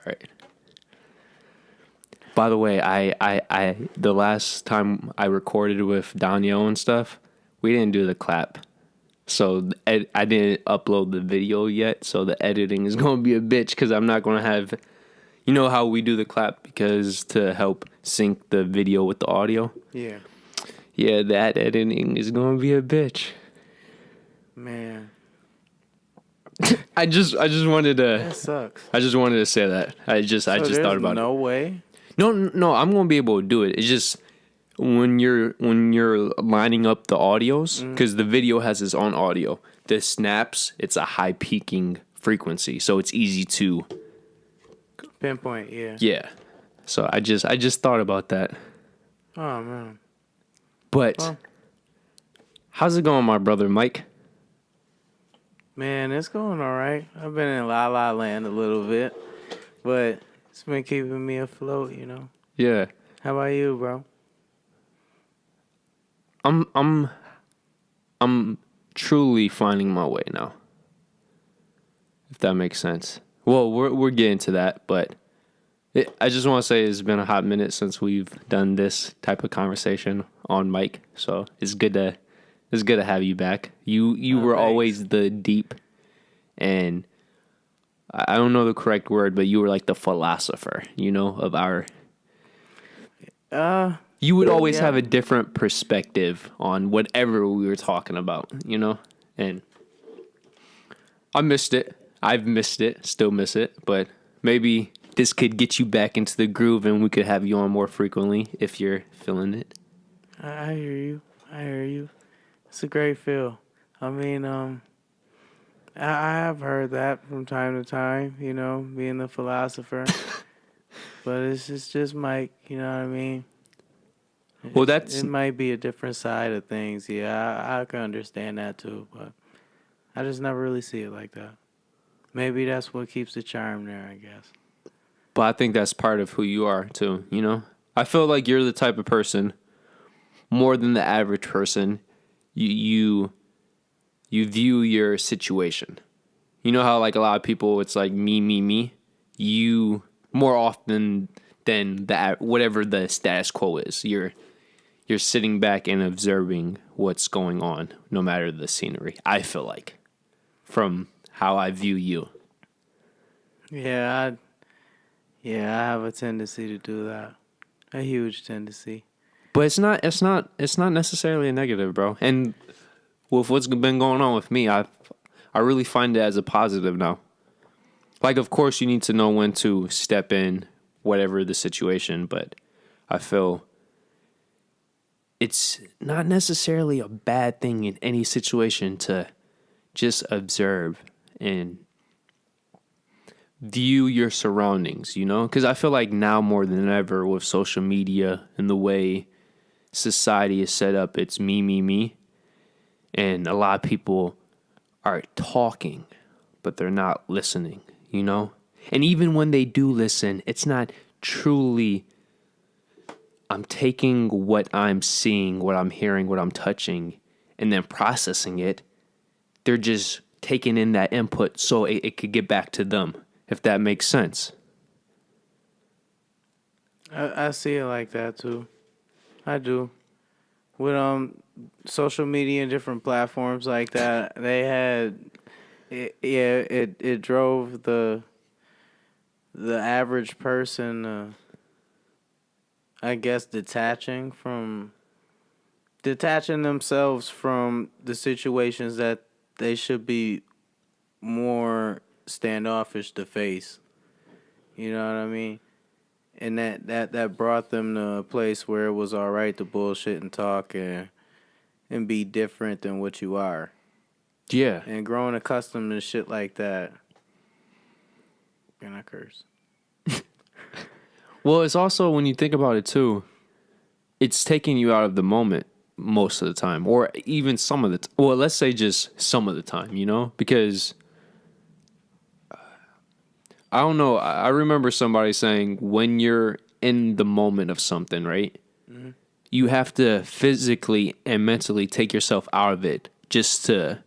right. By the way, I the last time I recorded with Danielle and stuff, we didn't do the clap. So I didn't upload the video yet, so the editing is going to be a bitch because I'm not going to have, you know how we do the clap because to help sync the video with the audio? Yeah. Yeah, that editing is going to be a bitch. Man. I just wanted to. That sucks. I just wanted to say that. I just thought about no it. way? No, I'm going to be able to do it. It's just when you're lining up the audios, because the video has its own audio. The snaps, it's a high peaking frequency, so it's easy to pinpoint. Yeah. Yeah. So I just thought about that. Oh man. But how's it going, my brother Mike? Man, it's going all right. I've been in La La Land a little bit, but it's been keeping me afloat, you know. Yeah. How about you, bro? I'm truly finding my way now. If that makes sense. Well, we're getting to that, but I just want to say it's been a hot minute since we've done this type of conversation on mic, so it's good to have you back. You were thanks. always the deep, and I don't know the correct word, but you were like the philosopher, you know, of our. You would always have a different perspective on whatever we were talking about, you know, and I missed it. I've missed it, still miss it, but maybe this could get you back into the groove and we could have you on more frequently if you're feeling it. I hear you. It's a great feel. I mean, I have heard that from time to time, you know, being the philosopher. But it's just Mike, you know what I mean? Well, it might be a different side of things. Yeah, I can understand that too, but I just never really see it like that. Maybe that's what keeps the charm there, I guess. But I think that's part of who you are too, you know? I feel like you're the type of person, more than the average person, you view your situation. You know how like a lot of people, it's like me. You, more often than that, whatever the status quo is, you're sitting back and observing what's going on, no matter the scenery, I feel like, from how I view you. Yeah, I have a tendency to do that. A huge tendency. But it's not necessarily a negative, bro. And with what's been going on with me, I really find it as a positive now. Like, of course, you need to know when to step in, whatever the situation, but I feel it's not necessarily a bad thing in any situation to just observe and view your surroundings, you know? Because I feel like now more than ever with social media and the way society is set up, it's me. And a lot of people are talking, but they're not listening, you know? And even when they do listen, it's not truly, I'm taking what I'm seeing, what I'm hearing, what I'm touching, and then processing it. They're just taking in that input so it could get back to them, if that makes sense. I see it like that too. I do. With social media and different platforms like that, they had it drove the average person I guess detaching themselves from the situations that they should be more standoffish to face. You know what I mean? And that brought them to a place where it was all right to bullshit and talk and be different than what you are. Yeah. And growing accustomed to shit like that. Can I curse? Well, it's also, when you think about it too, it's taking you out of the moment most of the time, or even some of the well, let's say just some of the time, you know? Because I don't know, I remember somebody saying when you're in the moment of something, right? Mm-hmm. You have to physically and mentally take yourself out of it just to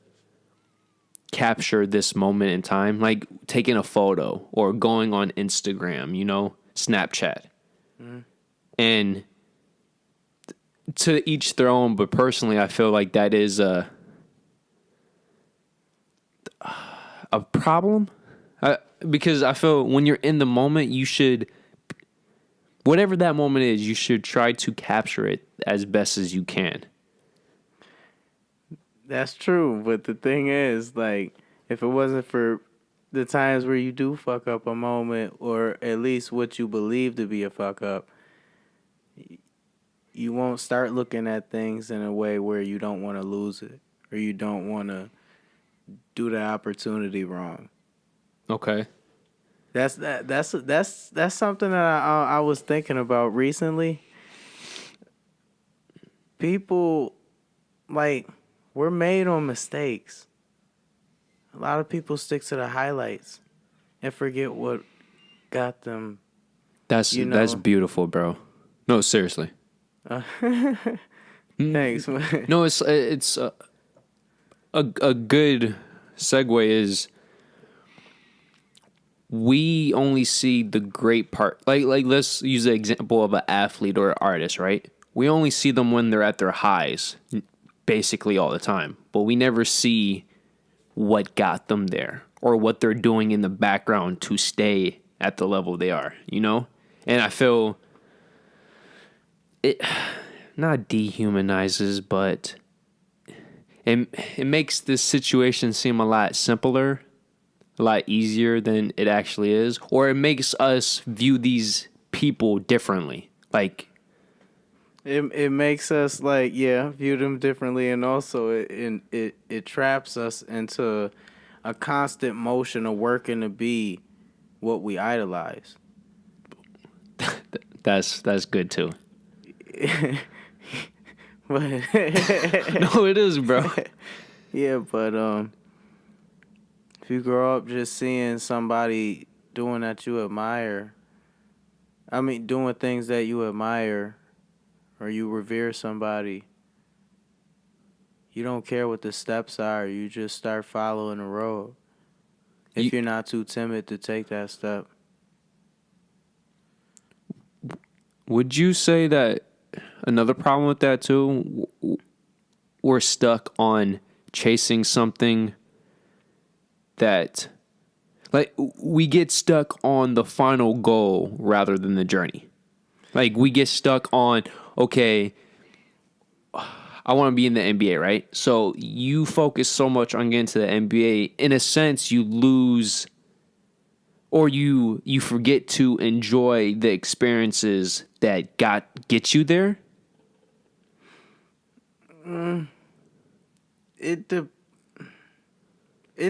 capture this moment in time, like taking a photo or going on Instagram, Snapchat. And to each their own, but personally, I feel like that is a problem. Because I feel when you're in the moment, you should, whatever that moment is, you should try to capture it as best as you can. That's true, but the thing is, like, if it wasn't for the times where you do fuck up a moment, or at least what you believe to be a fuck up, you won't start looking at things in a way where you don't want to lose it, or you don't want to do the opportunity wrong. Okay. That's something that I was thinking about recently. People, like, we're made on mistakes. A lot of people stick to the highlights and forget what got them. That's beautiful, bro. No, seriously. Thanks. No, it's a good segue is we only see the great part. Like let's use the example of an athlete or an artist, right? We only see them when they're at their highs, basically all the time. But we never see what got them there or what they're doing in the background to stay at the level they are, And I feel it not dehumanizes, but it makes this situation seem a lot simpler, a lot easier than it actually is, or it makes us view these people differently. Like it makes us view them differently, and also it traps us into a constant motion of working to be what we idolize. that's good too. But No, it is, bro. Yeah, but if you grow up just seeing somebody doing that you admire, doing things that you admire, or you revere somebody, you don't care what the steps are. You just start following the road. If you're not too timid to take that step. Would you say that another problem with that too, we're stuck on chasing something that, like, we get stuck on the final goal rather than the journey. Like, we get stuck on, okay, I want to be in the NBA, right? So you focus so much on getting to the NBA, in a sense, you lose, or you forget to enjoy the experiences that get you there. It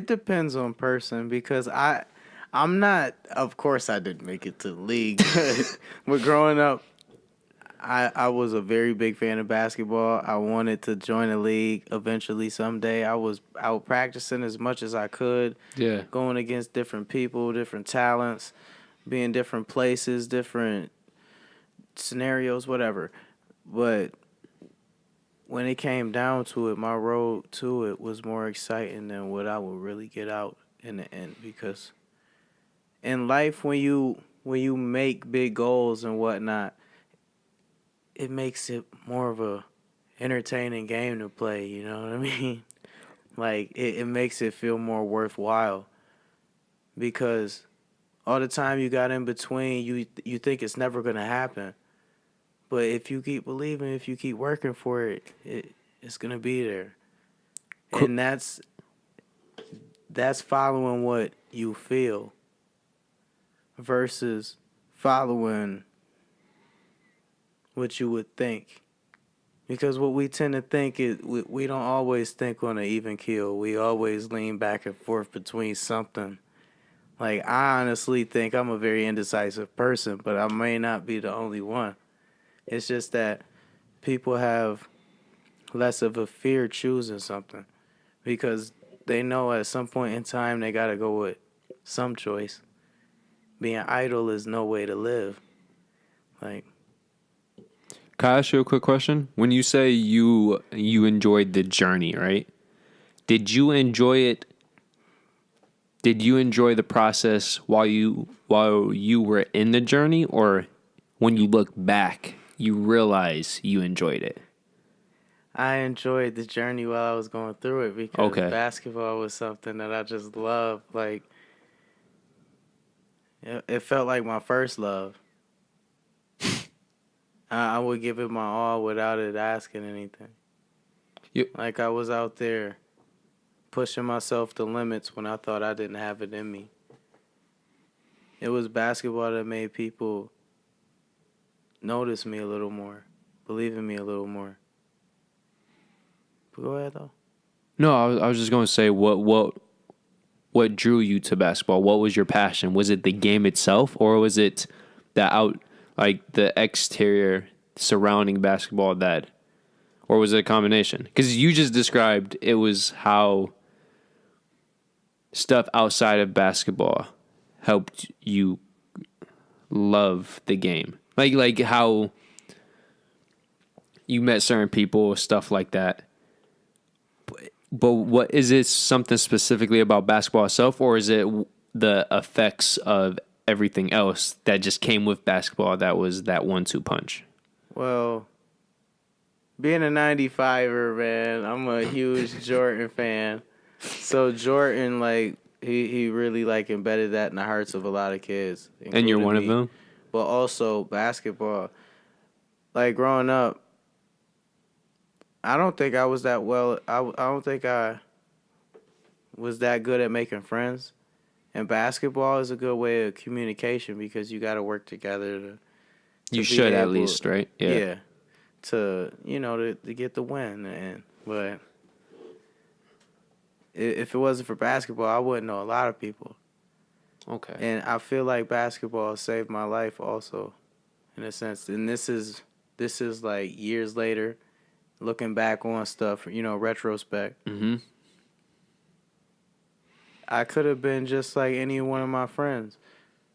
depends on person, because I'm not, of course I didn't make it to the league, but growing up, I was a very big fan of basketball. I wanted to join a league eventually someday. I was out practicing as much as I could. Yeah. Going against different people, different talents, being different places, different scenarios, whatever. But when it came down to it, my road to it was more exciting than what I would really get out in the end. Because in life, when you make big goals and whatnot, it makes it more of a entertaining game to play, you know what I mean? Like, it makes it feel more worthwhile, because all the time you got in between, you think it's never going to happen. But if you keep believing, if you keep working for it, it's going to be there. And that's following what you feel versus following what you would think. Because what we tend to think is we don't always think on an even keel. We always lean back and forth between something. Like, I honestly think I'm a very indecisive person, but I may not be the only one. It's just that people have less of a fear choosing something, because they know at some point in time they got to go with some choice. Being idle is no way to live. Like, Can I ask you a quick question? When you say you enjoyed the journey, right? Did you enjoy it Did you enjoy the process while you were in the journey, or when you look back, you realize you enjoyed it? I enjoyed the journey while I was going through it because Okay. basketball was something that I just loved. Like, it felt like my first love. I would give it my all without it asking anything. You, Like, I was out there pushing myself to limits when I thought I didn't have it in me. It was basketball that made people notice me a little more, believe in me a little more. But go ahead, though. no, I was just going to say what drew you to basketball? What was your passion? Was it the game itself, or was it the exterior surrounding basketball or was it a combination? Because you just described it was how stuff outside of basketball helped you love the game, like how you met certain people, stuff like that. But what is it? Something specifically about basketball itself, or is it the effects of everything else that just came with basketball? That was that 1-2 punch. Well, being a 95er, man, I'm a huge Jordan fan. So Jordan, like, he really, like, embedded that in the hearts of a lot of kids, And you're including one of me. them. But also basketball. Like, growing up, I don't think I was that well. I don't think I was that good at making friends. And basketball is a good way of communication because you got to work together to You be should at able, least, right? Yeah. yeah, to get the win. But if it wasn't for basketball, I wouldn't know a lot of people. Okay. And I feel like basketball saved my life also, in a sense. And this is like years later, looking back on stuff, retrospect. Mm-hmm. I could have been just like any one of my friends.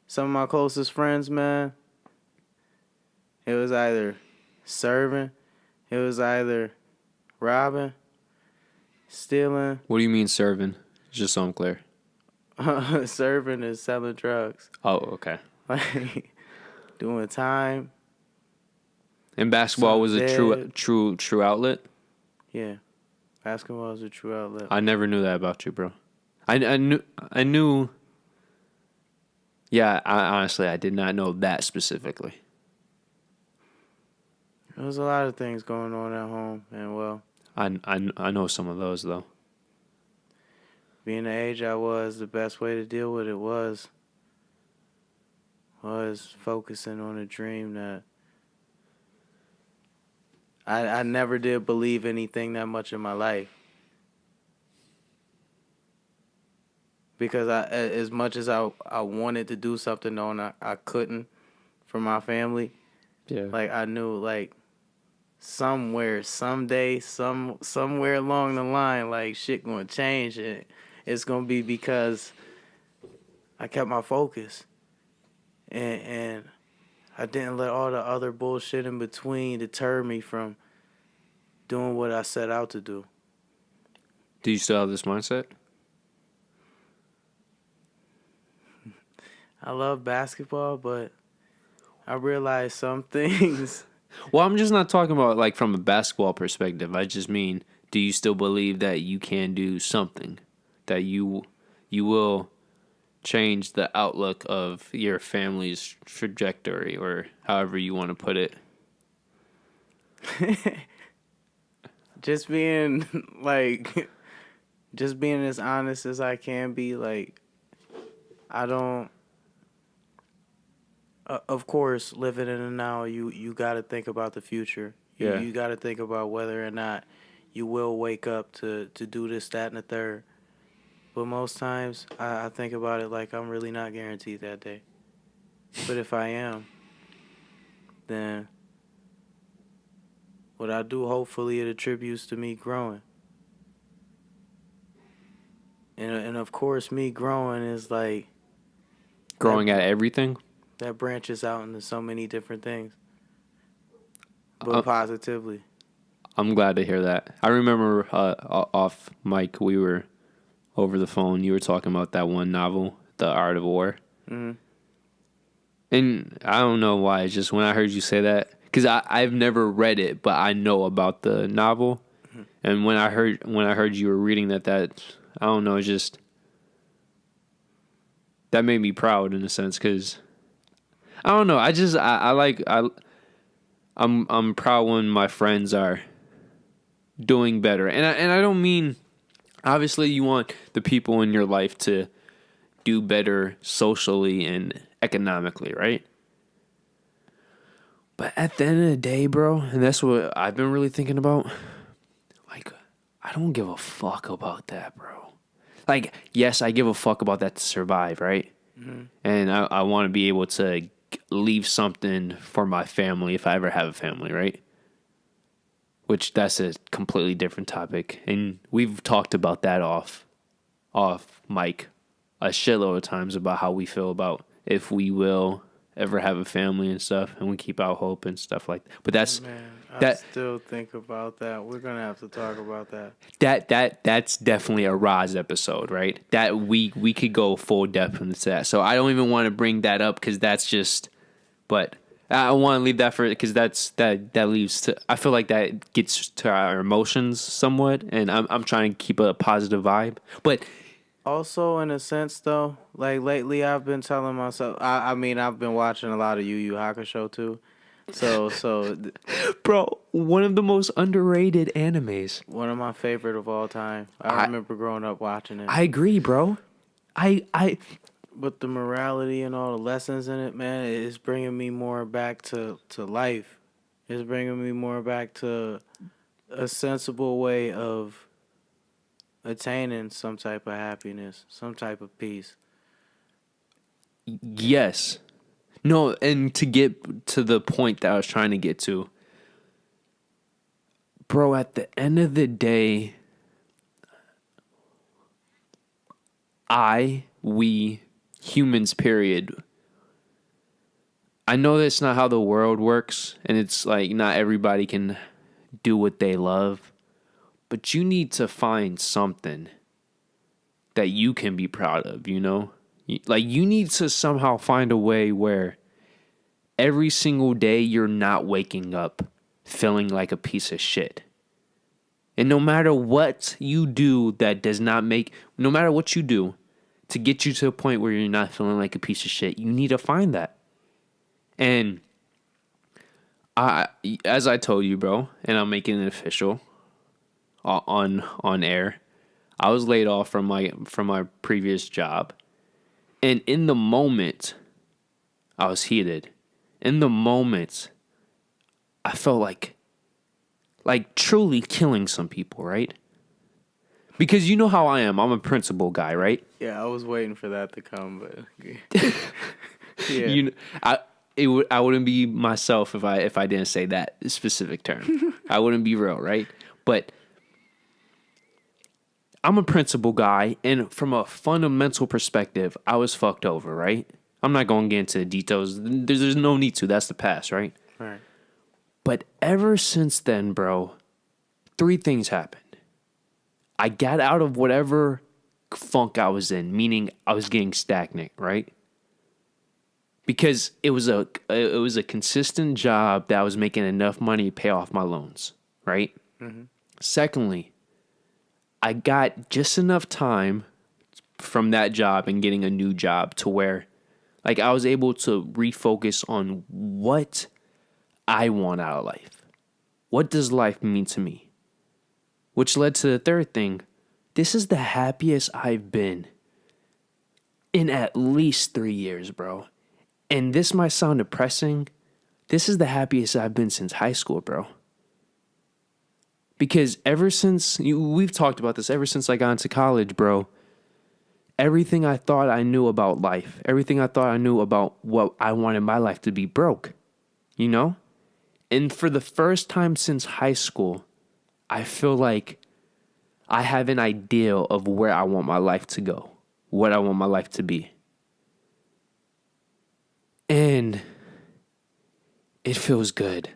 Some of my closest friends, man, it was either serving, it was either robbing, stealing. What do you mean serving? Just so I'm clear. Serving is selling drugs. Oh, okay. Like, doing time. And basketball was a Dead. true outlet. Yeah. Basketball is a true outlet. I never knew that about you, bro. I knew. Yeah, honestly, I did not know that specifically. There was a lot of things going on at home, and well, I know some of those though. being the age I was, the best way to deal with it was focusing on a dream that I never did believe anything that much in my life. Because as much as I wanted to do something on, I couldn't for my family. Yeah. Like, I knew, like, somewhere, someday, somewhere along the line, like, shit gonna change, and it's gonna be because I kept my focus, and I didn't let all the other bullshit in between deter me from doing what I set out to do. Do you still have this mindset? I love basketball, but I realized some things. Well, I'm just not talking about like from a basketball perspective. I just mean, do you still believe that you can do something, that you will change the outlook of your family's trajectory, or however you want to put it? Just being like, just being as honest as I can be. Like, I don't. Of course, living in the now, you got to think about the future. Yeah. You got to think about whether or not you will wake up to do this, that, and the third. But most times, I think about it like I'm really not guaranteed that day. But if I am, then what I do, hopefully, it attributes to me growing. And of course, me growing is like Growing at everything? that branches out into so many different things, but Uh, positively. I'm glad to hear that. I remember off mic we were over the phone. You were talking about that one novel, The Art of War. Mm-hmm. And I don't know why. It's just when I heard you say that, because I've never read it, but I know about the novel. Mm-hmm. And when I heard you were reading that I don't know, it's just that made me proud in a sense, because I don't know. I'm proud when my friends are doing better, and I don't mean, obviously you want the people in your life to do better socially and economically, right? But at the end of the day, bro, and that's what I've been really thinking about, like, I don't give a fuck about that, bro. Like, yes, I give a fuck about that to survive, right? Mm-hmm. And I want to be able to leave something for my family if I ever have a family, right? Which that's a completely different topic. And we've talked about that off mic a shitload of times about how we feel about if we will ever have a family and stuff, and we keep out hope and stuff like that. But Man, I that still think about that. We're gonna have to talk about that. that's definitely a Roz episode, right? That we could go full depth into that. So I don't even want to bring that up because that's just. But I want to leave that for because that leaves to. I feel like that gets to our emotions somewhat, and I'm trying to keep a positive vibe. But Also, in a sense, though, like lately, I've been telling myself. I mean, I've been watching a lot of Yu Yu Hakusho too. So bro, one of the most underrated animes. one of my favorite of all time. I I remember growing up watching it. I agree, bro. I But the morality and all the lessons in it, man, it's bringing me more back to life. It's bringing me more back to a sensible way of attaining some type of happiness, some type of peace. yes. No, and to get to the point that I was trying to get to, bro, at the end of the day, we humans, period. I know that's not how the world works, and it's like not everybody can do what they love, but you need to find something that you can be proud of, you know? Like, you need to somehow find a way where every single day you're not waking up feeling like a piece of shit. And no matter what you do no matter what you do to get you to a point where you're not feeling like a piece of shit, you need to find that. And as I told you, bro, and I'm making it official on air, I was laid off from my previous job. And in the moment, I was heated. In the moment, I felt like truly killing some people, right? Because you know how I am. I'm a principal guy, right? Yeah, I was waiting for that to come, but yeah. I wouldn't be myself if I didn't say that specific term. I wouldn't be real, right? But I'm a principal guy, and from a fundamental perspective, I was fucked over, right? I'm not going to get into the details. There's no need to. That's the past, right? Right. But ever since then, bro, 3 things happened. I got out of whatever funk I was in, meaning I was getting stagnant, right? Because it was a consistent job that was making enough money to pay off my loans, right? Mm-hmm. Secondly, I got just enough time from that job and getting a new job to where, like, I was able to refocus on what I want out of life. What does life mean to me? Which led to the third thing. This is the happiest I've been in at least 3 years, bro. And this might sound depressing. This is the happiest I've been since high school, bro. Because we've talked about this, ever since I got into college, bro, everything I thought I knew about life, everything I thought I knew about what I wanted my life to be broke, you know? And for the first time since high school, I feel like I have an idea of where I want my life to go, what I want my life to be. And it feels good.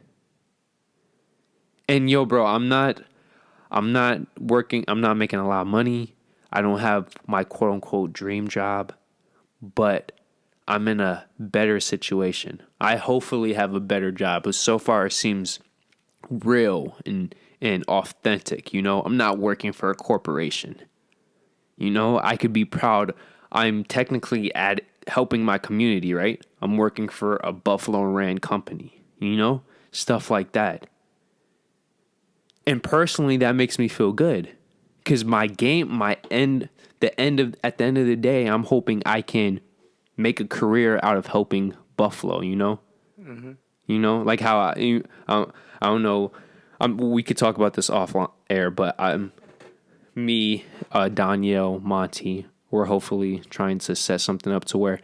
And yo, bro, I'm not making a lot of money. I don't have my quote unquote dream job, but I'm in a better situation. I hopefully have a better job, but so far it seems real and authentic. I'm not working for a corporation. I could be proud. I'm technically at helping my community, right? I'm working for a Buffalo ran company, stuff like that. And personally, that makes me feel good because at the end of the day, I'm hoping I can make a career out of helping Buffalo, Mm-hmm. Like how I don't know. We could talk about this off air, but me, Danielle, Monty, we're hopefully trying to set something up to where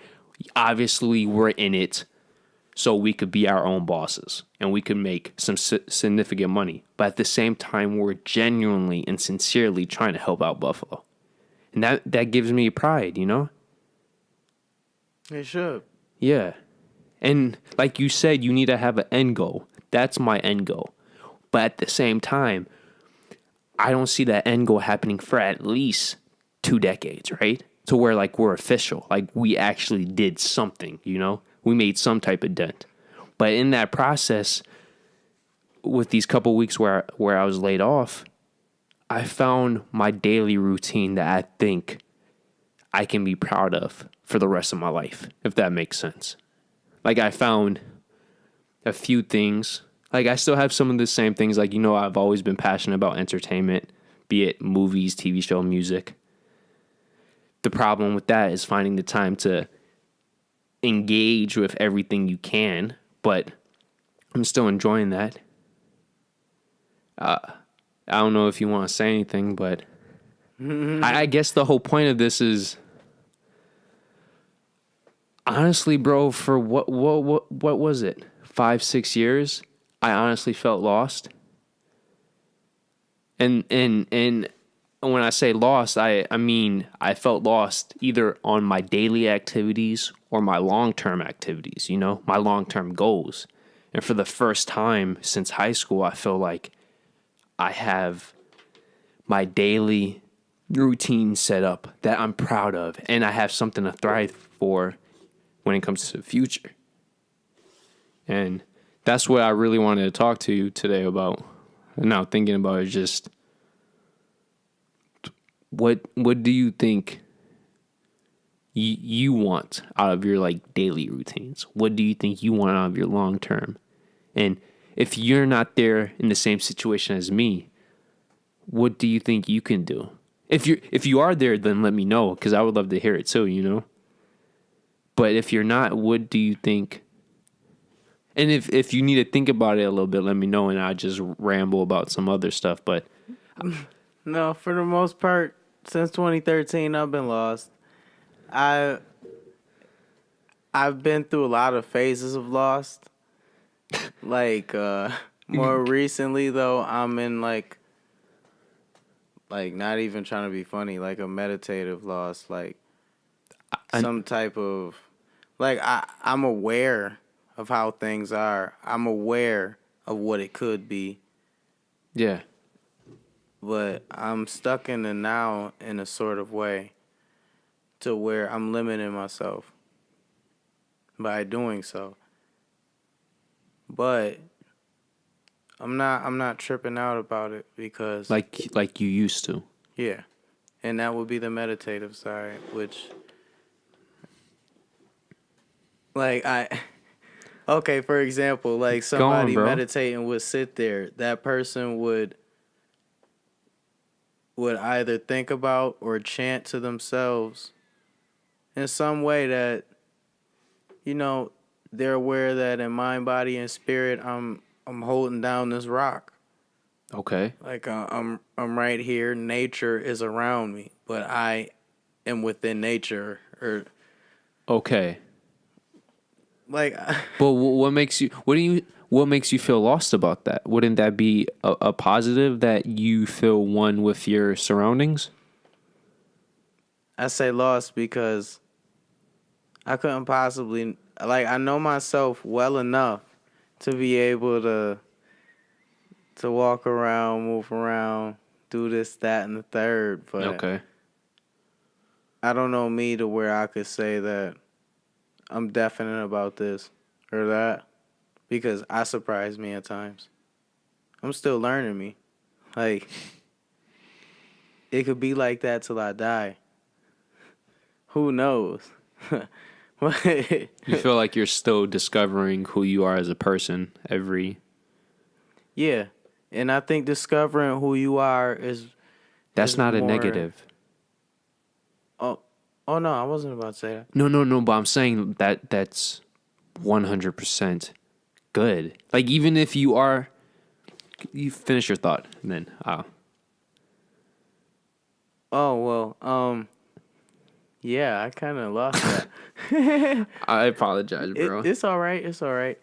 obviously we're in it so we could be our own bosses and we could make some significant money. But at the same time, we're genuinely and sincerely trying to help out Buffalo. And that gives me pride, It should. Yeah. And like you said, you need to have an end goal. That's my end goal. But at the same time, I don't see that end goal happening for at least 2 decades, right? To where like we're official, like we actually did something, we made some type of dent. But in that process, with these couple weeks where I was laid off, I found my daily routine that I think I can be proud of for the rest of my life, if that makes sense. Like I found a few things. Like I still have some of the same things. Like, I've always been passionate about entertainment, be it movies, TV show, music. The problem with that is finding the time to engage with everything you can, but I'm still enjoying that. I don't know if you want to say anything, but I guess the whole point of this is honestly, bro, for what was it? 5-6 years, I honestly felt lost. And when I say lost, I mean I felt lost either on my daily activities or my long-term activities, my long-term goals. And for the first time since high school, I feel like I have my daily routine set up that I'm proud of, and I have something to thrive for when it comes to the future. And that's what I really wanted to talk to you today about. And now thinking about it, just what do you think you want out of your like daily routines? What do you think you want out of your long term? And if you're not there in the same situation as me, what do you think you can do? If you are there, then let me know, because I would love to hear it too, But if you're not, what do you think? And if you need to think about it a little bit, let me know, and I'll just ramble about some other stuff. But No, for the most part, since 2013, I've been lost. I've been through a lot of phases of lost. Like more recently though, I'm in like not even trying to be funny, like a meditative loss, like some type of like I'm aware of how things are. I'm aware of what it could be. yeah, But I'm stuck in the now in a sort of way to where I'm limiting myself by doing so. But I'm not tripping out about it because like you used to. yeah. And that would be the meditative side, which like okay, for example, like somebody bro. meditating would sit there. That person would either think about or chant to themselves in some way that, they're aware that in mind, body, and spirit, I'm holding down this rock. Okay. Like I'm right here. Nature is around me, but I am within nature. Or Okay. like, But what makes you feel lost about that? Wouldn't that be a positive that you feel one with your surroundings? I say lost because I couldn't possibly, like, I know myself well enough to be able to walk around, move around, do this, that, and the third. But Okay. I don't know me to where I could say that I'm definite about this or that because I surprise me at times. I'm still learning me. Like, it could be like that till I die. Who knows? You feel like you're still discovering who you are as a person every. Yeah. And I think discovering who you are That's is not a more. negative. Oh, oh no, I wasn't about to say that. No. But I'm saying that's 100% good. Like even if you are, you finish your thought and then Oh well, yeah, I kind of lost that. I apologize, bro. It's all right. It's all right.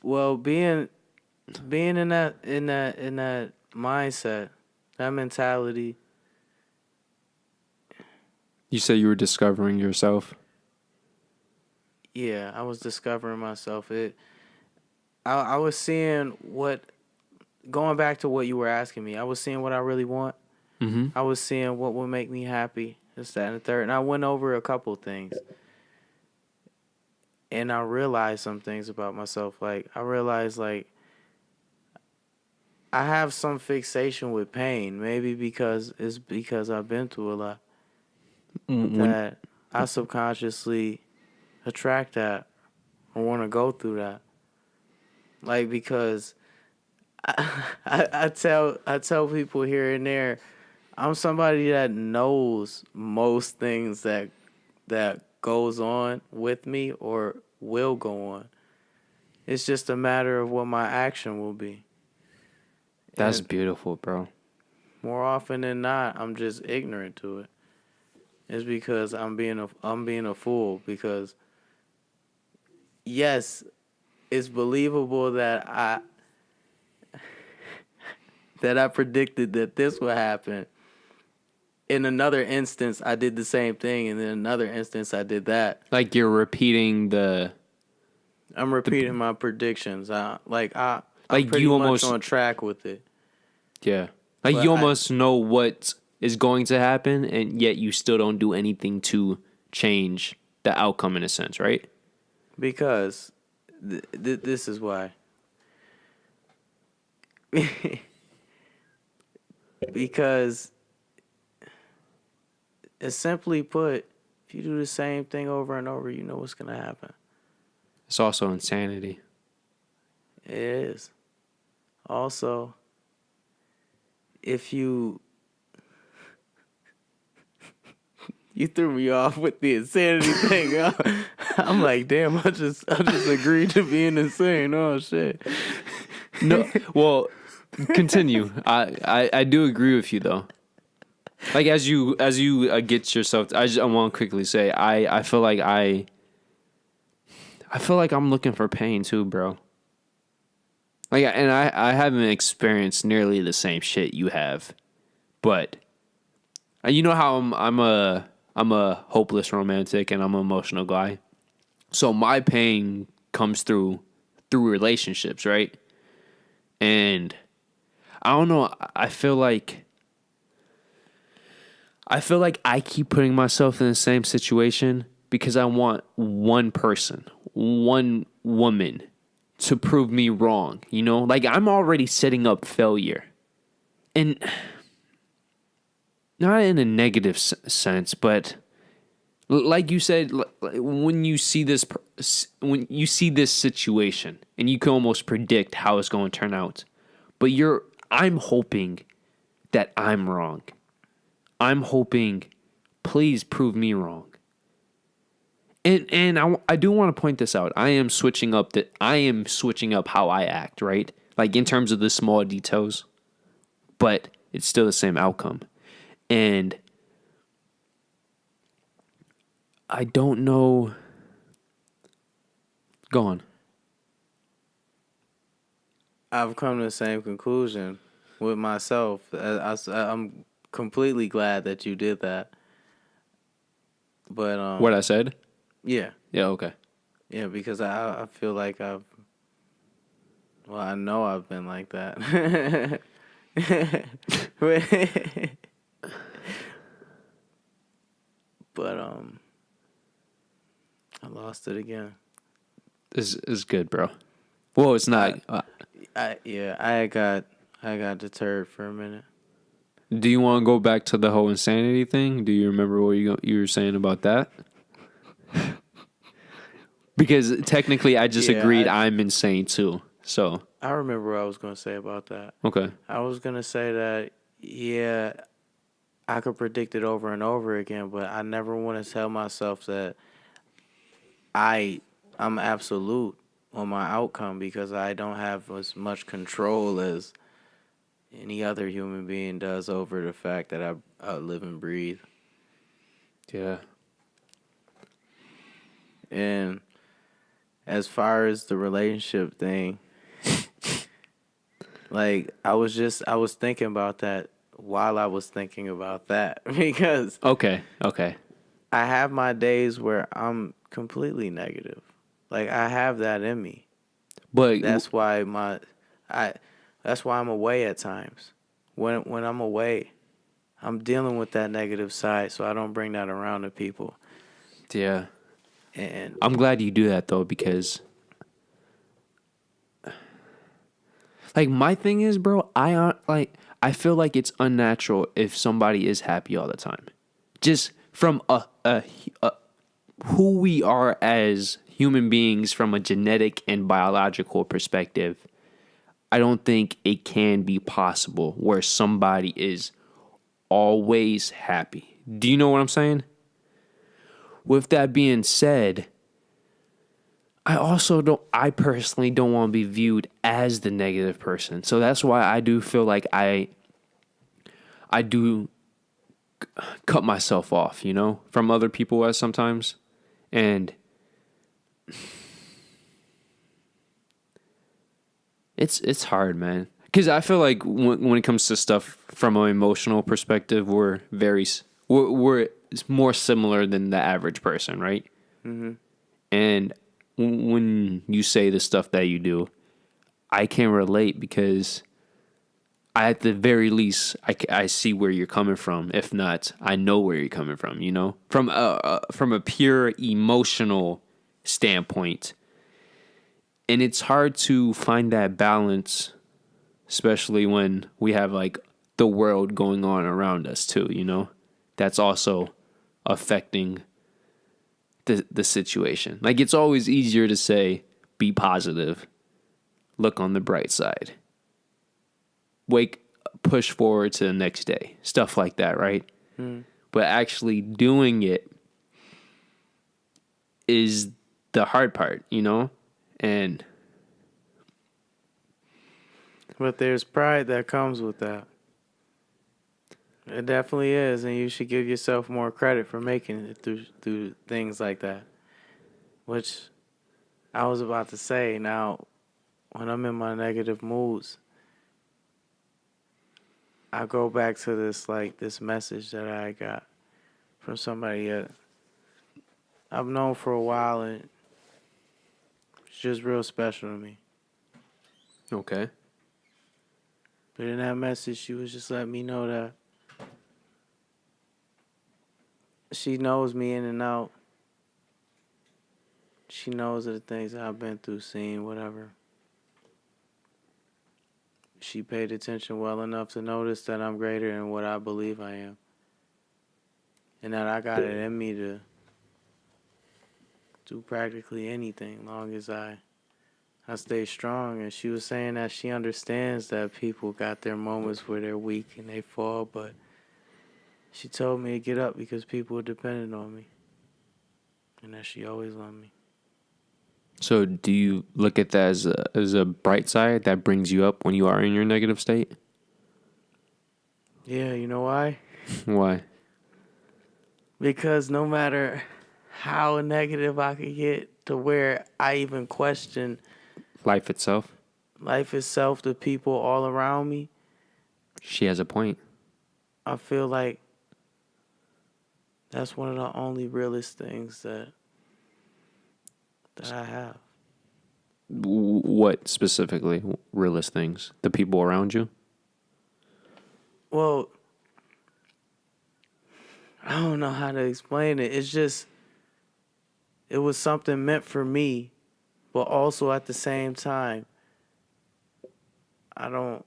Well, being in that mindset, that mentality. You said you were discovering yourself. Yeah, I was discovering myself. I was seeing what. Going back to what you were asking me, I was seeing what I really want. Mm-hmm. I was seeing what would make me happy. This, that, and the third. And I went over a couple things. And I realized some things about myself. Like, I realized, like, I have some fixation with pain. Maybe because I've been through a lot. When That I subconsciously attract that or want to go through that. Like, because I tell people here and there, I'm somebody that knows most things that goes on with me or will go on. It's just a matter of what my action will be. that's And beautiful, bro. more often than not, I'm just ignorant to it. It's because I'm being a fool because yes, it's believable that I predicted that this would happen. In another instance, I did the same thing, and in another instance, I did that. Like you're repeating I'm repeating my predictions. I'm like pretty you much almost on track with it. yeah. Like But you almost know what is going to happen and yet you still don't do anything to change the outcome in a sense, right? because this is why. Because it's simply put, if you do the same thing over and over, you know what's gonna happen. It's also insanity. It is. Also, if you threw me off with the insanity thing. I'm like, damn, I just agreed to being insane. Oh shit. No, well, continue. I do agree with you though. Like as you get yourself, I want to quickly say I feel like I feel like I'm looking for pain too, bro. Like and I haven't experienced nearly the same shit you have, but you know how I'm a hopeless romantic and I'm an emotional guy. So my pain comes through relationships, right? And I don't know, I feel like I keep putting myself in the same situation because I want one person, one woman to prove me wrong, you know? Like I'm already setting up failure. And not in a negative sense, but like you said, when you see this situation and you can almost predict how it's going to turn out, but I'm hoping that I'm wrong. I'm hoping, please prove me wrong. And I do want to point this out. I am switching up how I act, right? Like in terms of the small details, but it's still the same outcome. And I don't know. Go on. I've come to the same conclusion with myself. I'm completely glad that you did that. But What I said? yeah, Yeah, okay. yeah, because I feel like I know I've been like that. But I lost it again. This is good, bro. Well, it's not. I got deterred for a minute. Do you want to go back to the whole insanity thing? Do you remember what you were saying about that? Because technically, I just agreed I'm insane too. So I remember what I was going to say about that. okay. I was going to say that, yeah, I could predict it over and over again, but I never want to tell myself that I'm absolute on my outcome because I don't have as much control as any other human being does over the fact that I live and breathe. Yeah. And as far as the relationship thing, like I was thinking about that while I was thinking about that because Okay. I have my days where I'm completely negative. Like I have that in me. But That's why that's why I'm away at times. When I'm away, I'm dealing with that negative side, so I don't bring that around to people. yeah, And I'm glad you do that though, because like my thing is, bro, I feel like it's unnatural if somebody is happy all the time. Just from a who we are as human beings from a genetic and biological perspective, I don't think it can be possible where somebody is always happy. Do you know what I'm saying? With that being said, I personally don't want to be viewed as the negative person. So that's why I do feel like I do cut myself off, from other people as sometimes. And it's hard, man. Because I feel like when it comes to stuff from an emotional perspective, we're more similar than the average person, right? mm-hmm. And when you say the stuff that you do, I can relate because at the very least, I see where you're coming from. If not, I know where you're coming from, from a pure emotional standpoint. And it's hard to find that balance, especially when we have like the world going on around us too, that's also affecting the situation. Like it's always easier to say, be positive, look on the bright side, push forward to the next day, stuff like that, right? But actually doing it is the hard part, and But there's pride that comes with that. It definitely is, and you should give yourself more credit for making it through things like that. Which I was about to say. Now, when I'm in my negative moods, I go back to this message that I got from somebody that I've known for a while, and it's just real special to me. okay. But in that message, she was just letting me know that she knows me in and out. She knows of the things that I've been through, seen, whatever. She paid attention well enough to notice that I'm greater than what I believe I am. And that I got it in me to do practically anything, long as I stay strong. And she was saying that she understands that people got their moments where they're weak and they fall, but she told me to get up because people were dependent on me. And that she always loved me. So do you look at that as a bright side that brings you up when you are in your negative state? Yeah, you know why? Why? Because no matter how negative I could get to where I even question Life itself? life itself, the people all around me, She has a point. I feel like that's one of the only realest things that I have. What specifically? Realist things? The people around you? Well, I don't know how to explain it. It's just it was something meant for me, but also at the same time, I don't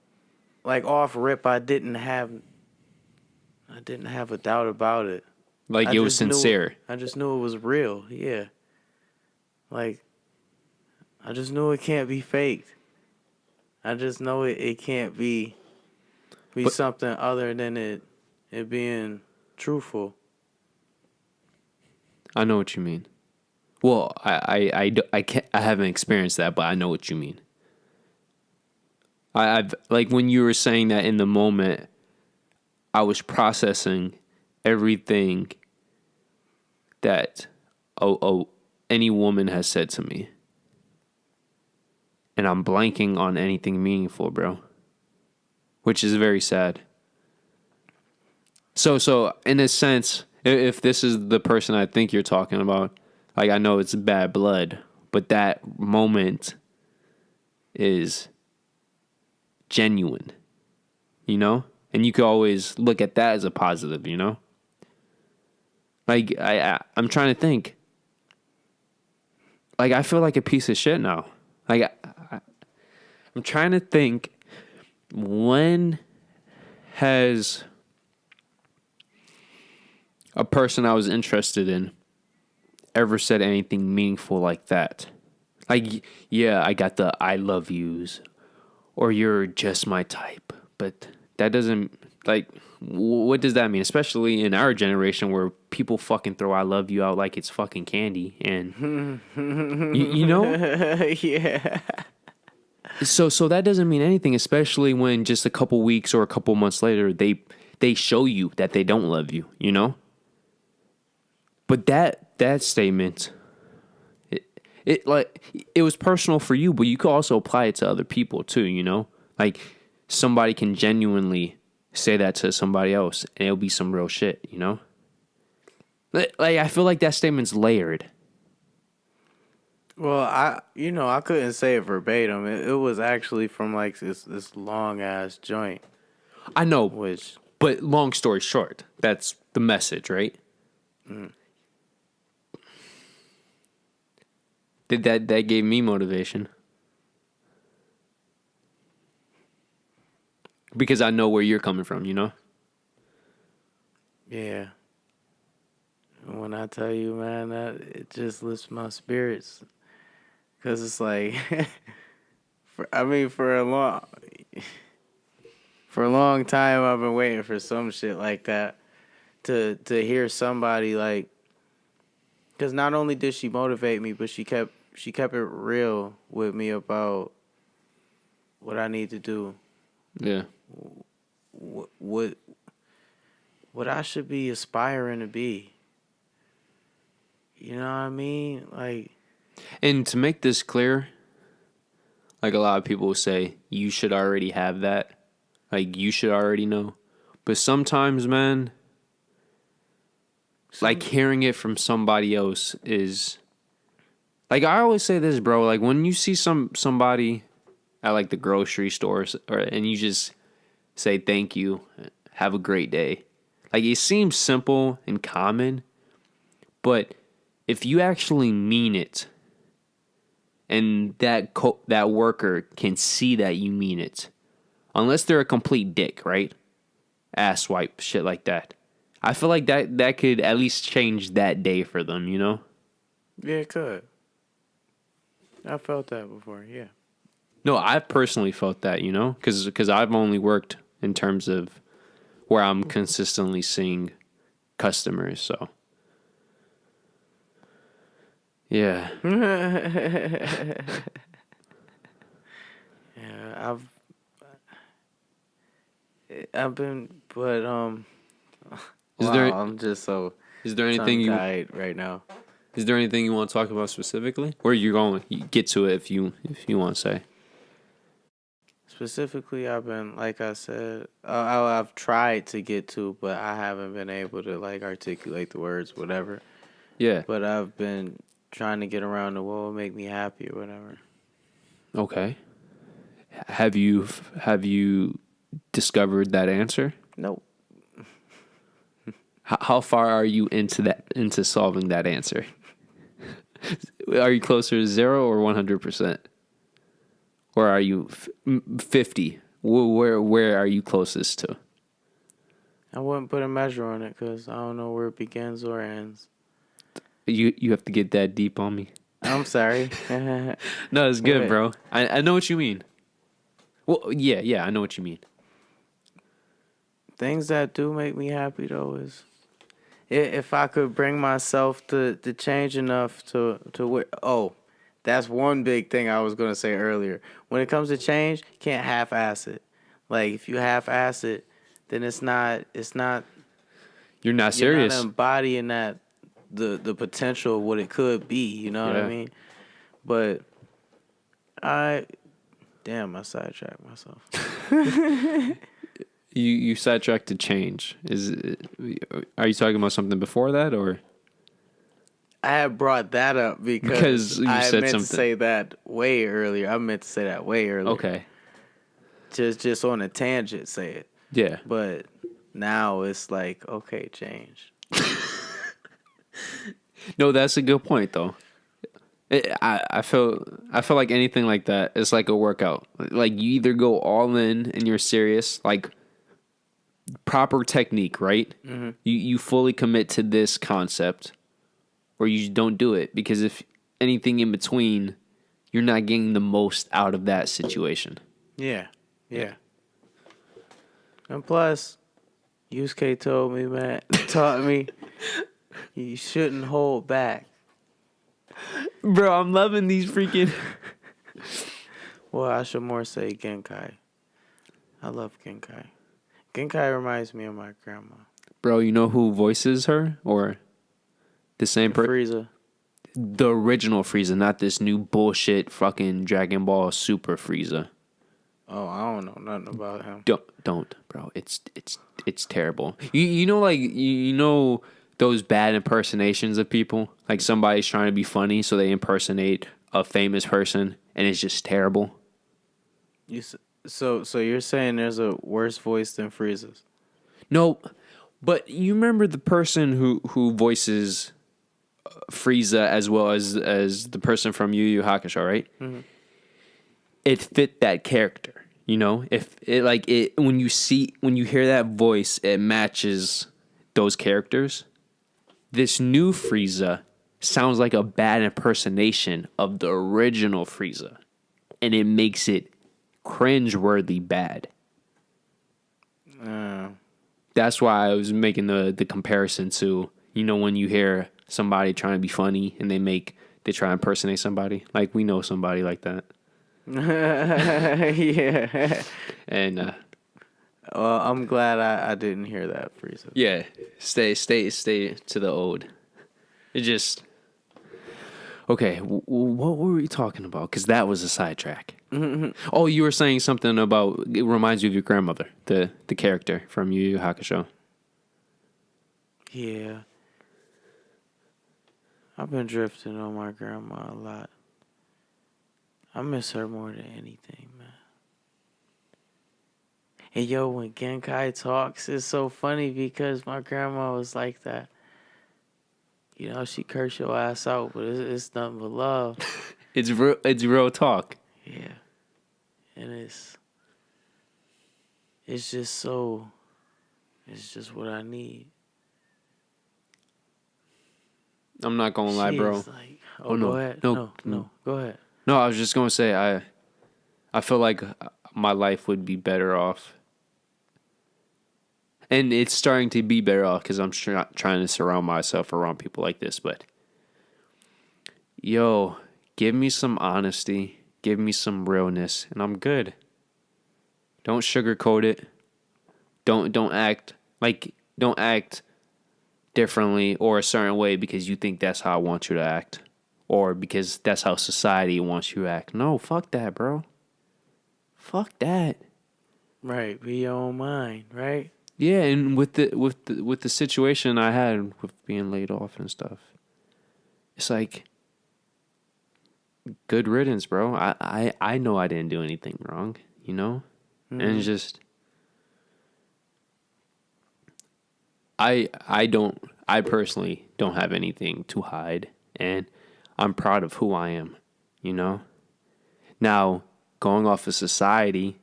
like off rip. I didn't have a doubt about it. Like I it was just knew sincere. I just knew it was real. Yeah, like I just knew it can't be faked. I just know it can't be But something other than it being truthful. I know what you mean. Well, I can't, I haven't experienced that, but I know what you mean. I've like when you were saying that in the moment, I was processing everything that any woman has said to me, and I'm blanking on anything meaningful, bro, which is very sad. So in a sense, if this is the person I think you're talking about, like I know it's bad blood, but that moment is genuine, you know? And you could always look at that as a positive, you know? Like I'm trying to think. Like I feel like a piece of shit now. Like I'm trying to think, when has a person I was interested in ever said anything meaningful like that? Like, yeah, I got the I love yous, or you're just my type. But that doesn't, like, what does that mean? Especially in our generation where people fucking throw I love you out like it's fucking candy. And, you know? Yeah. So that doesn't mean anything, especially when just a couple weeks or a couple months later, they show you that they don't love you, you know? But that statement, it like it was personal for you, but you could also apply it to other people too, you know? Like somebody can genuinely say that to somebody else and it'll be some real shit, you know? Like I feel like that statement's layered. Well, I couldn't say it verbatim. It was actually from like this long ass joint, I know, which but long story short, that's the message, right? That gave me motivation. Because I know where you're coming from, you know? yeah. When I tell you, man, that it just lifts my spirits, cause it's like, I mean, for a long time, I've been waiting for some shit like that to hear somebody like, cause not only did she motivate me, but she kept it real with me about what I need to do, Yeah. what what I should be aspiring to be. You know what I mean? Like, And to make this clear, like a lot of people will say, you should already have that. Like you should already know. But sometimes, man, like hearing it from somebody else is like I always say this, bro. Like when you see somebody at like the grocery stores or and you just say thank you, have a great day. Like it seems simple and common, but if you actually mean it and that worker can see that you mean it, unless they're a complete dick, right? Ass wipe, shit like that. I feel like that could at least change that day for them, you know? yeah, it could. I felt that before, yeah. No, I've personally felt that, you know? Because I've only worked in terms of where I'm consistently seeing customers, so. Yeah. Yeah, I've been, but Is wow, there I'm just so is there tongue anything you tied right now. is there anything you want to talk about specifically? Or you're going you get to it if you want to say. Specifically, I've been, like I said, I've tried to get to, but I haven't been able to like articulate the words, whatever. Yeah. But I've been trying to get around to what will make me happy or whatever. Okay. Have you discovered that answer? Nope. How far are you into solving that answer? Are you closer to 0 or 100%? Or are you 50? Where are you closest to? I wouldn't put a measure on it because I don't know where it begins or ends. You have to get that deep on me. I'm sorry. No, it's good, bro. I know what you mean. Well, yeah, I know what you mean. Things that do make me happy though is if I could bring myself to change enough to where. Oh, that's one big thing I was gonna say earlier. When it comes to change, you can't half-ass it. Like if you half-ass it, then it's not You're not you're not serious. embodying that the potential of what it could be. You know what I Yeah. mean? But I damn, I sidetracked myself. You sidetracked to change. Are you talking about something before that or? I had brought that up Because you I said meant something. to say that way earlier. I meant to say that way earlier. Okay. Just on a tangent, say it. Yeah. But now it's like, okay, change. No, that's a good point though. I feel like anything like that is like a workout. Like you either go all in and you're serious, like proper technique, right? Mm-hmm. You fully commit to this concept, or you don't do it because if anything in between, you're not getting the most out of that situation. Yeah. And plus, Yusuke told me, man, taught me you shouldn't hold back. Bro, I'm loving these freaking. Well, I should more say Genkai. I love Genkai. Genkai reminds me of my grandma. Bro, you know who voices her or the same person? Frieza. The original Frieza, not this new bullshit fucking Dragon Ball Super Frieza. Oh, I don't know nothing about him. Don't, bro. It's terrible. You know, like you know those bad impersonations of people. Like somebody's trying to be funny, so they impersonate a famous person, and it's just terrible. So you're saying there's a worse voice than Frieza's? No, but you remember the person who voices Frieza as well as the person from Yu Yu Hakusho, right? Mm-hmm. It fit that character. You know, if it like it when you hear that voice, it matches those characters. This new Frieza sounds like a bad impersonation of the original Frieza, and it makes it cringeworthy bad. That's why I was making the comparison to, you know, when you hear somebody trying to be funny and they try to impersonate somebody. Like we know somebody like that. Yeah. And Well, I'm glad I didn't hear that, Frieza. yeah, stay to the old. It just okay. What were we talking about? Because that was a sidetrack. Mm-hmm. Oh, you were saying something about it reminds you of your grandmother, the character from Yu Yu Hakusho. Yeah. I've been drifting on my grandma a lot. I miss her more than anything, man. And yo, when Genkai talks, it's so funny because my grandma was like that. You know, she curse your ass out, but it's nothing but love. It's real talk. Yeah. And it's just so, it's just what I need. I'm not gonna lie, bro. Like, Oh, go no. ahead. No. No, go ahead. No, I was just gonna say I feel like my life would be better off, and it's starting to be better off because I'm not trying to surround myself around people like this. But yo, give me some honesty, give me some realness, and I'm good. Don't sugarcoat it. Don't act differently or a certain way because you think that's how I want you to act. Or because that's how society wants you to act. No, fuck that, bro. Fuck that. Right, be your own mind, right? Yeah, and with the situation I had with being laid off and stuff, it's like good riddance, bro. I know I didn't do anything wrong, you know? Mm-hmm. And it's just I personally don't have anything to hide, and I'm proud of who I am, you know? Now, going off of society,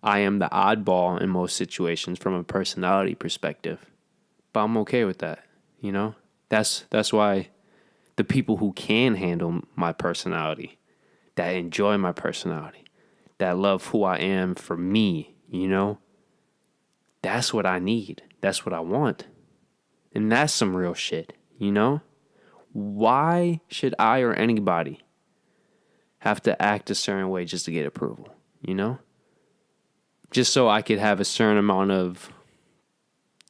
I am the oddball in most situations from a personality perspective. But I'm okay with that, you know? That's why the people who can handle my personality, that enjoy my personality, that love who I am for me, you know? That's what I need. That's what I want. And that's some real shit, you know? Why should I or anybody have to act a certain way just to get approval, you know? Just so I could have a certain amount of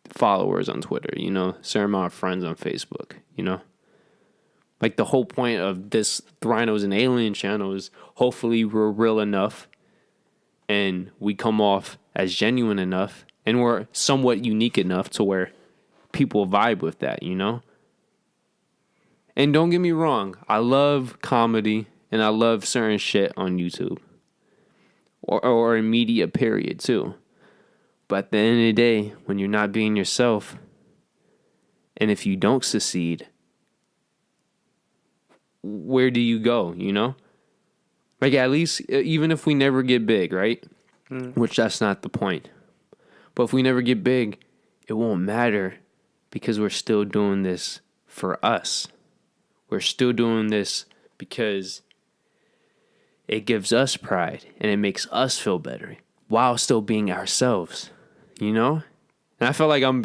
followers on Twitter, you know, a certain amount of friends on Facebook, you know? Like the whole point of this Rhinos and Alien channel is hopefully we're real enough and we come off as genuine enough and we're somewhat unique enough to where people vibe with that, you know? And don't get me wrong, I love comedy and I love certain shit on YouTube or in media period too. But at the end of the day, when you're not being yourself, and if you don't succeed, where do you go, you know? Like at least, even if we never get big, right? Which that's not the point. But if we never get big, it won't matter because we're still doing this for us. We're still doing this because it gives us pride and it makes us feel better while still being ourselves, you know? And I feel like I'm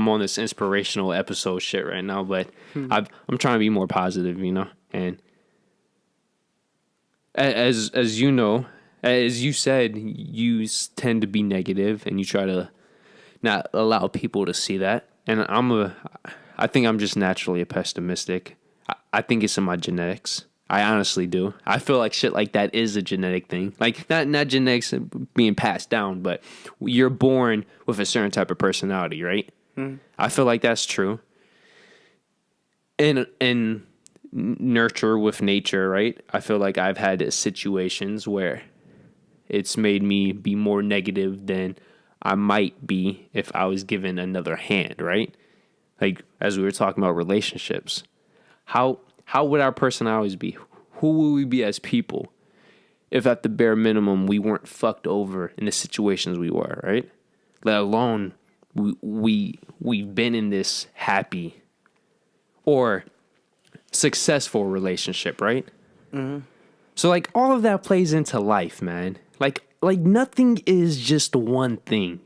on this inspirational episode shit right now, but I'm trying to be more positive, you know? And as you know, as you said, you tend to be negative and you try to not allow people to see that. And I think I'm just naturally a pessimistic. I think it's in my genetics. I honestly do. I feel like shit like that is a genetic thing. Like not genetics being passed down, but you're born with a certain type of personality, right? I feel like that's true. And nurture with nature, right? I feel like I've had situations where it's made me be more negative than I might be if I was given another hand, right? Like as we were talking about relationships. How would our personalities be? Who would we be as people if at the bare minimum we weren't fucked over in the situations we were, right? Let alone we've been in this happy or successful relationship, right? So like all of that plays into life, man. Like nothing is just one thing.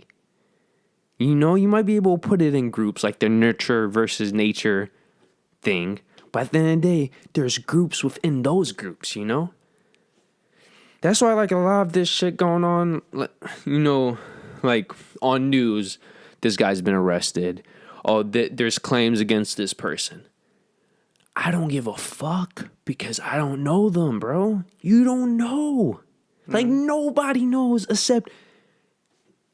You know, you might be able to put it in groups like the nurture versus nature thing. But at the end of the day, there's groups within those groups, you know? That's why, like, a lot of this shit going on, you know, like, on news, this guy's been arrested. Oh, there's claims against this person. I don't give a fuck because I don't know them, bro. You don't know. Like, nobody knows except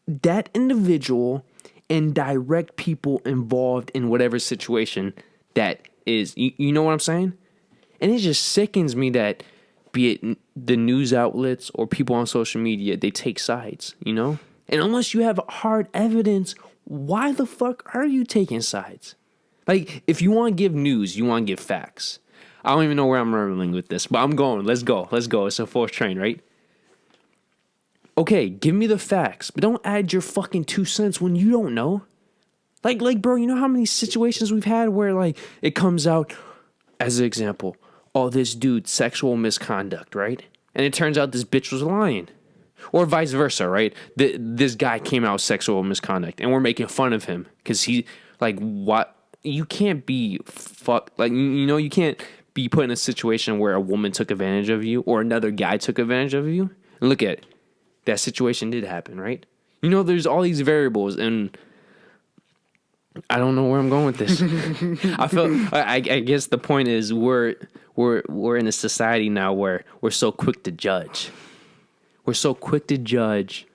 that individual and direct people involved in whatever situation that is, you know what I'm saying? And it just sickens me that be it the news outlets or people on social media, they take sides, you know? And unless you have hard evidence, why the fuck are you taking sides? Like, if you want to give news, you want to give facts. I don't even know where I'm rambling with this, but I'm going. Let's go. It's a fourth train, right? Okay, give me the facts, but don't add your fucking 2 cents when you don't know. Like, bro, you know how many situations we've had where, like, it comes out, as an example, oh, this dude, sexual misconduct, right? And it turns out this bitch was lying. Or vice versa, right? This guy came out sexual misconduct, and we're making fun of him because he, like, what? You can't be like, you know, you can't be put in a situation where a woman took advantage of you or another guy took advantage of you. And look at it. That situation did happen, right? You know, there's all these variables, and I don't know where I'm going with this. I guess the point is we're in a society now where we're so quick to judge. We're so quick to judge,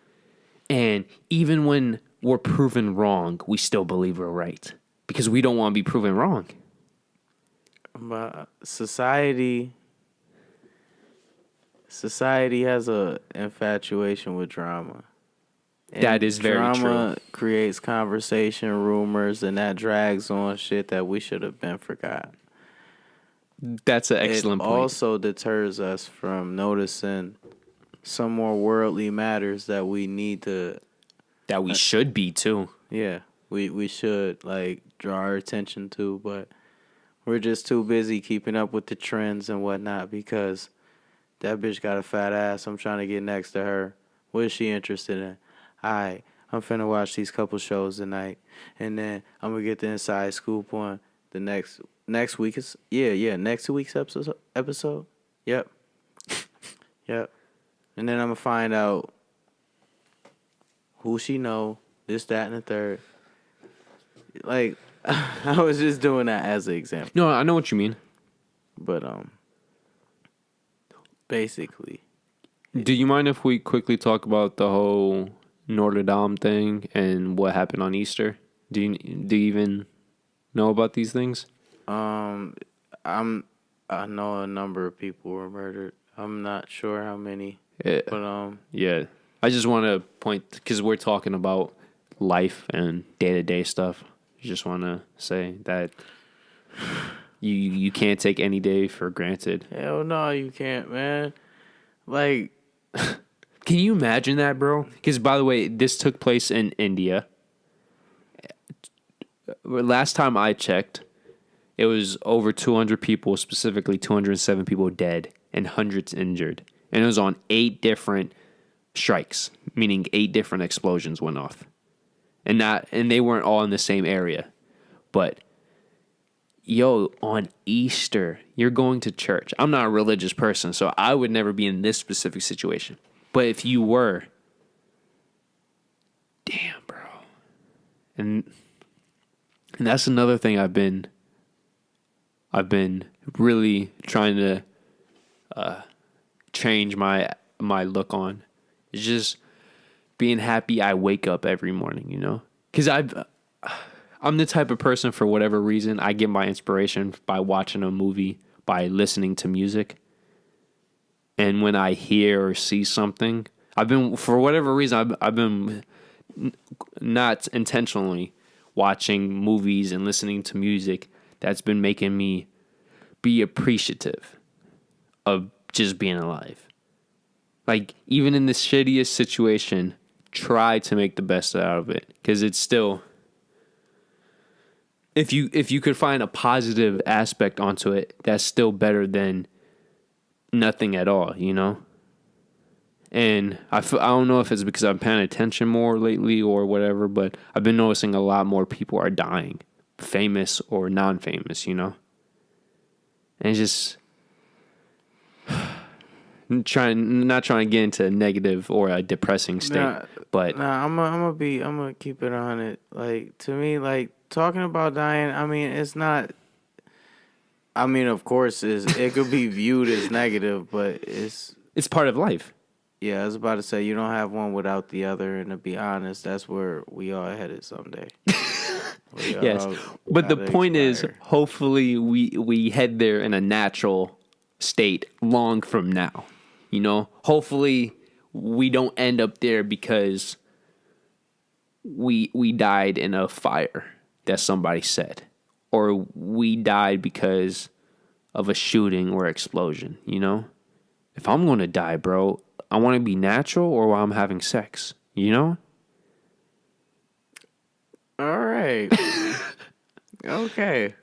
and even when we're proven wrong, we still believe we're right because we don't want to be proven wrong. But society has a infatuation with drama. That is very drama true. creates conversation, rumors, and that drags on shit that we should have been forgot. That's an It excellent point. also deters us from noticing some more worldly matters that we need to. That we should be too. Yeah, we should like draw our attention to, but we're just too busy keeping up with the trends and whatnot because that bitch got a fat ass. I'm trying to get next to her. What is she interested in? Alright, I'm finna watch these couple shows tonight, and then I'm gonna get the inside scoop on the next week is next week's episode. Yep, yep. And then I'm gonna find out who she know, this, that, and the third. Like, I was just doing that as an example. No, I know what you mean. But basically, Do you mind if we quickly talk about the whole Notre Dame thing and what happened on Easter? Do you even know about these things? I know a number of people were murdered. I'm not sure how many, Yeah. but Yeah. I just want to point, because we're talking about life and day-to-day stuff. I just want to say that you can't take any day for granted. hell no, you can't, man. Like, Can you imagine that, bro? Because, by the way, this took place in India. Last time I checked, it was over 200 people, specifically 207 people dead and hundreds injured. And it was on 8 different strikes, meaning 8 different explosions went off. And they weren't all in the same area. But yo, on Easter, you're going to church. I'm not a religious person, so I would never be in this specific situation. But if you were, damn, bro. And that's another thing I've been really trying to change my look on. It's just being happy I wake up every morning, you know? Because I'm the type of person, for whatever reason, I get my inspiration by watching a movie, by listening to music. And when I hear or see something, for whatever reason, I've been not intentionally watching movies and listening to music that's been making me be appreciative of just being alive. Like, even in the shittiest situation, try to make the best out of it. Because it's still, if you could find a positive aspect onto it, that's still better than nothing at all, you know? And I don't know if it's because I'm paying attention more lately or whatever, but I've been noticing a lot more people are dying, famous or non-famous, you know? And it's just not trying to get into a negative or a depressing state, but I'm gonna keep it on it. Like, to me, like, talking about dying, I mean, it's not. I mean, of course, it could be viewed as negative, but it's part of life. Yeah, I was about to say you don't have one without the other, and to be honest, that's where we all headed someday. Yes, but the point is, hopefully we head there in a natural state long from now. You know, hopefully we don't end up there because we died in a fire that somebody set, or we died because of a shooting or explosion. You know, if I'm going to die, bro, I want to be natural or while I'm having sex, you know? All right. Okay.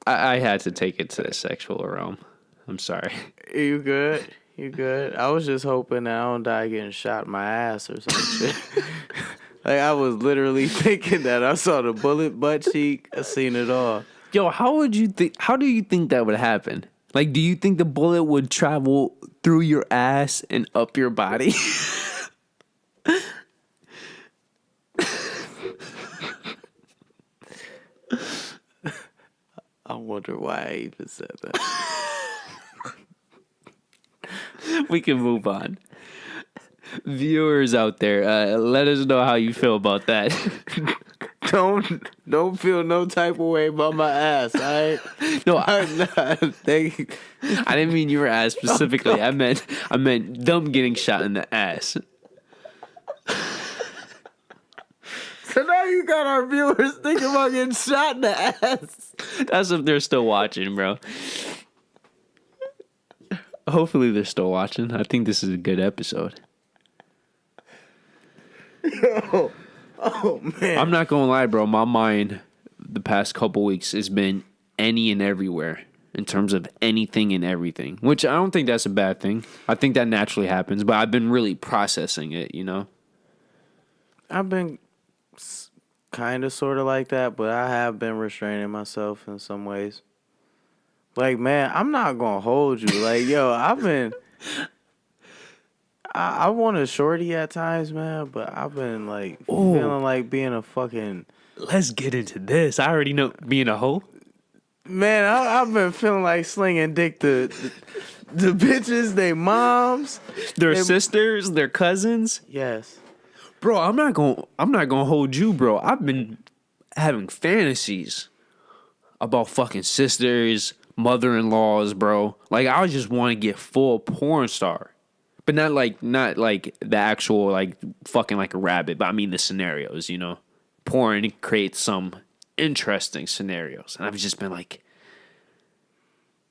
I had to take it to the sexual realm. I'm sorry. You good? You good? I was just hoping that I don't die getting shot in my ass or some shit. Like, I was literally thinking that. I saw the bullet butt cheek. I seen it all. Yo, how do you think that would happen? Like, do you think the bullet would travel through your ass and up your body? I wonder why I even said that. We can move on. Viewers out there, let us know how you feel about that. Don't feel no type of way about my ass, all right? No, I didn't mean your ass specifically. I meant them getting shot in the ass. So now you got our viewers thinking about getting shot in the ass. That's if they're still watching, bro. Hopefully they're still watching. I think this is a good episode. Yo. Oh, man. I'm not gonna lie, bro. My mind the past couple weeks has been any and everywhere in terms of anything and everything, which I don't think that's a bad thing. I think that naturally happens, but I've been really processing it, you know? I've been kind of sort of like that, but I have been restraining myself in some ways. Like, man, I'm not going to hold you. Like, yo, I've been... I want a shorty at times, man, but I've been, like, feeling like being a fucking... Let's get into this. I already know being a hoe. Man, I've been feeling like slinging dick to the bitches, they moms. Their sisters, their cousins. Yes. Bro, I'm not gonna hold you, bro. I've been having fantasies about fucking sisters, mother-in-laws, bro. Like, I just want to get full porn star. But not like the actual, like, fucking like a rabbit, but I mean the scenarios, you know? Porn creates some interesting scenarios. And I've just been like,